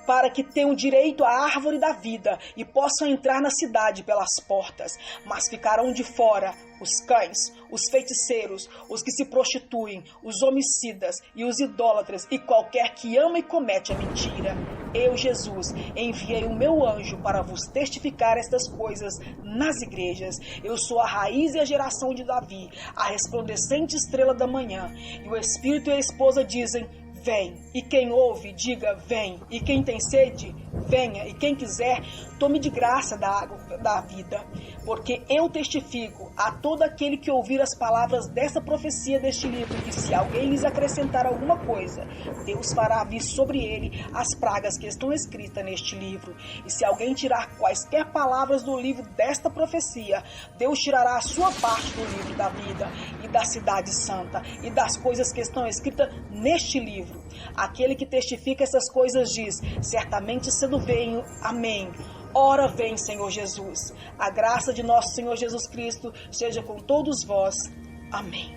para que tenham direito à árvore da vida e possam entrar na cidade pelas portas. Mas ficarão de fora os cães, os feiticeiros, os que se prostituem, os homicidas e os idólatras e qualquer que ama e comete a mentira. Eu, Jesus, enviei o meu anjo para vos testificar estas coisas nas igrejas. Eu sou a raiz e a geração de Davi, a resplandecente estrela da manhã. E o Espírito e a esposa dizem: vem. E quem ouve, diga: vem. E quem tem sede, venha. E quem quiser, tome de graça da água da vida. Porque eu testifico a todo aquele que ouvir as palavras dessa profecia deste livro, que se alguém lhes acrescentar alguma coisa, Deus fará vir sobre ele as pragas que estão escritas neste livro. E se alguém tirar quaisquer palavras do livro desta profecia, Deus tirará a sua parte do livro da vida e da cidade santa e das coisas que estão escritas neste livro. Aquele que testifica essas coisas diz: certamente cedo venho. Amém. Ora vem, Senhor Jesus. A graça de nosso Senhor Jesus Cristo seja com todos vós. Amém.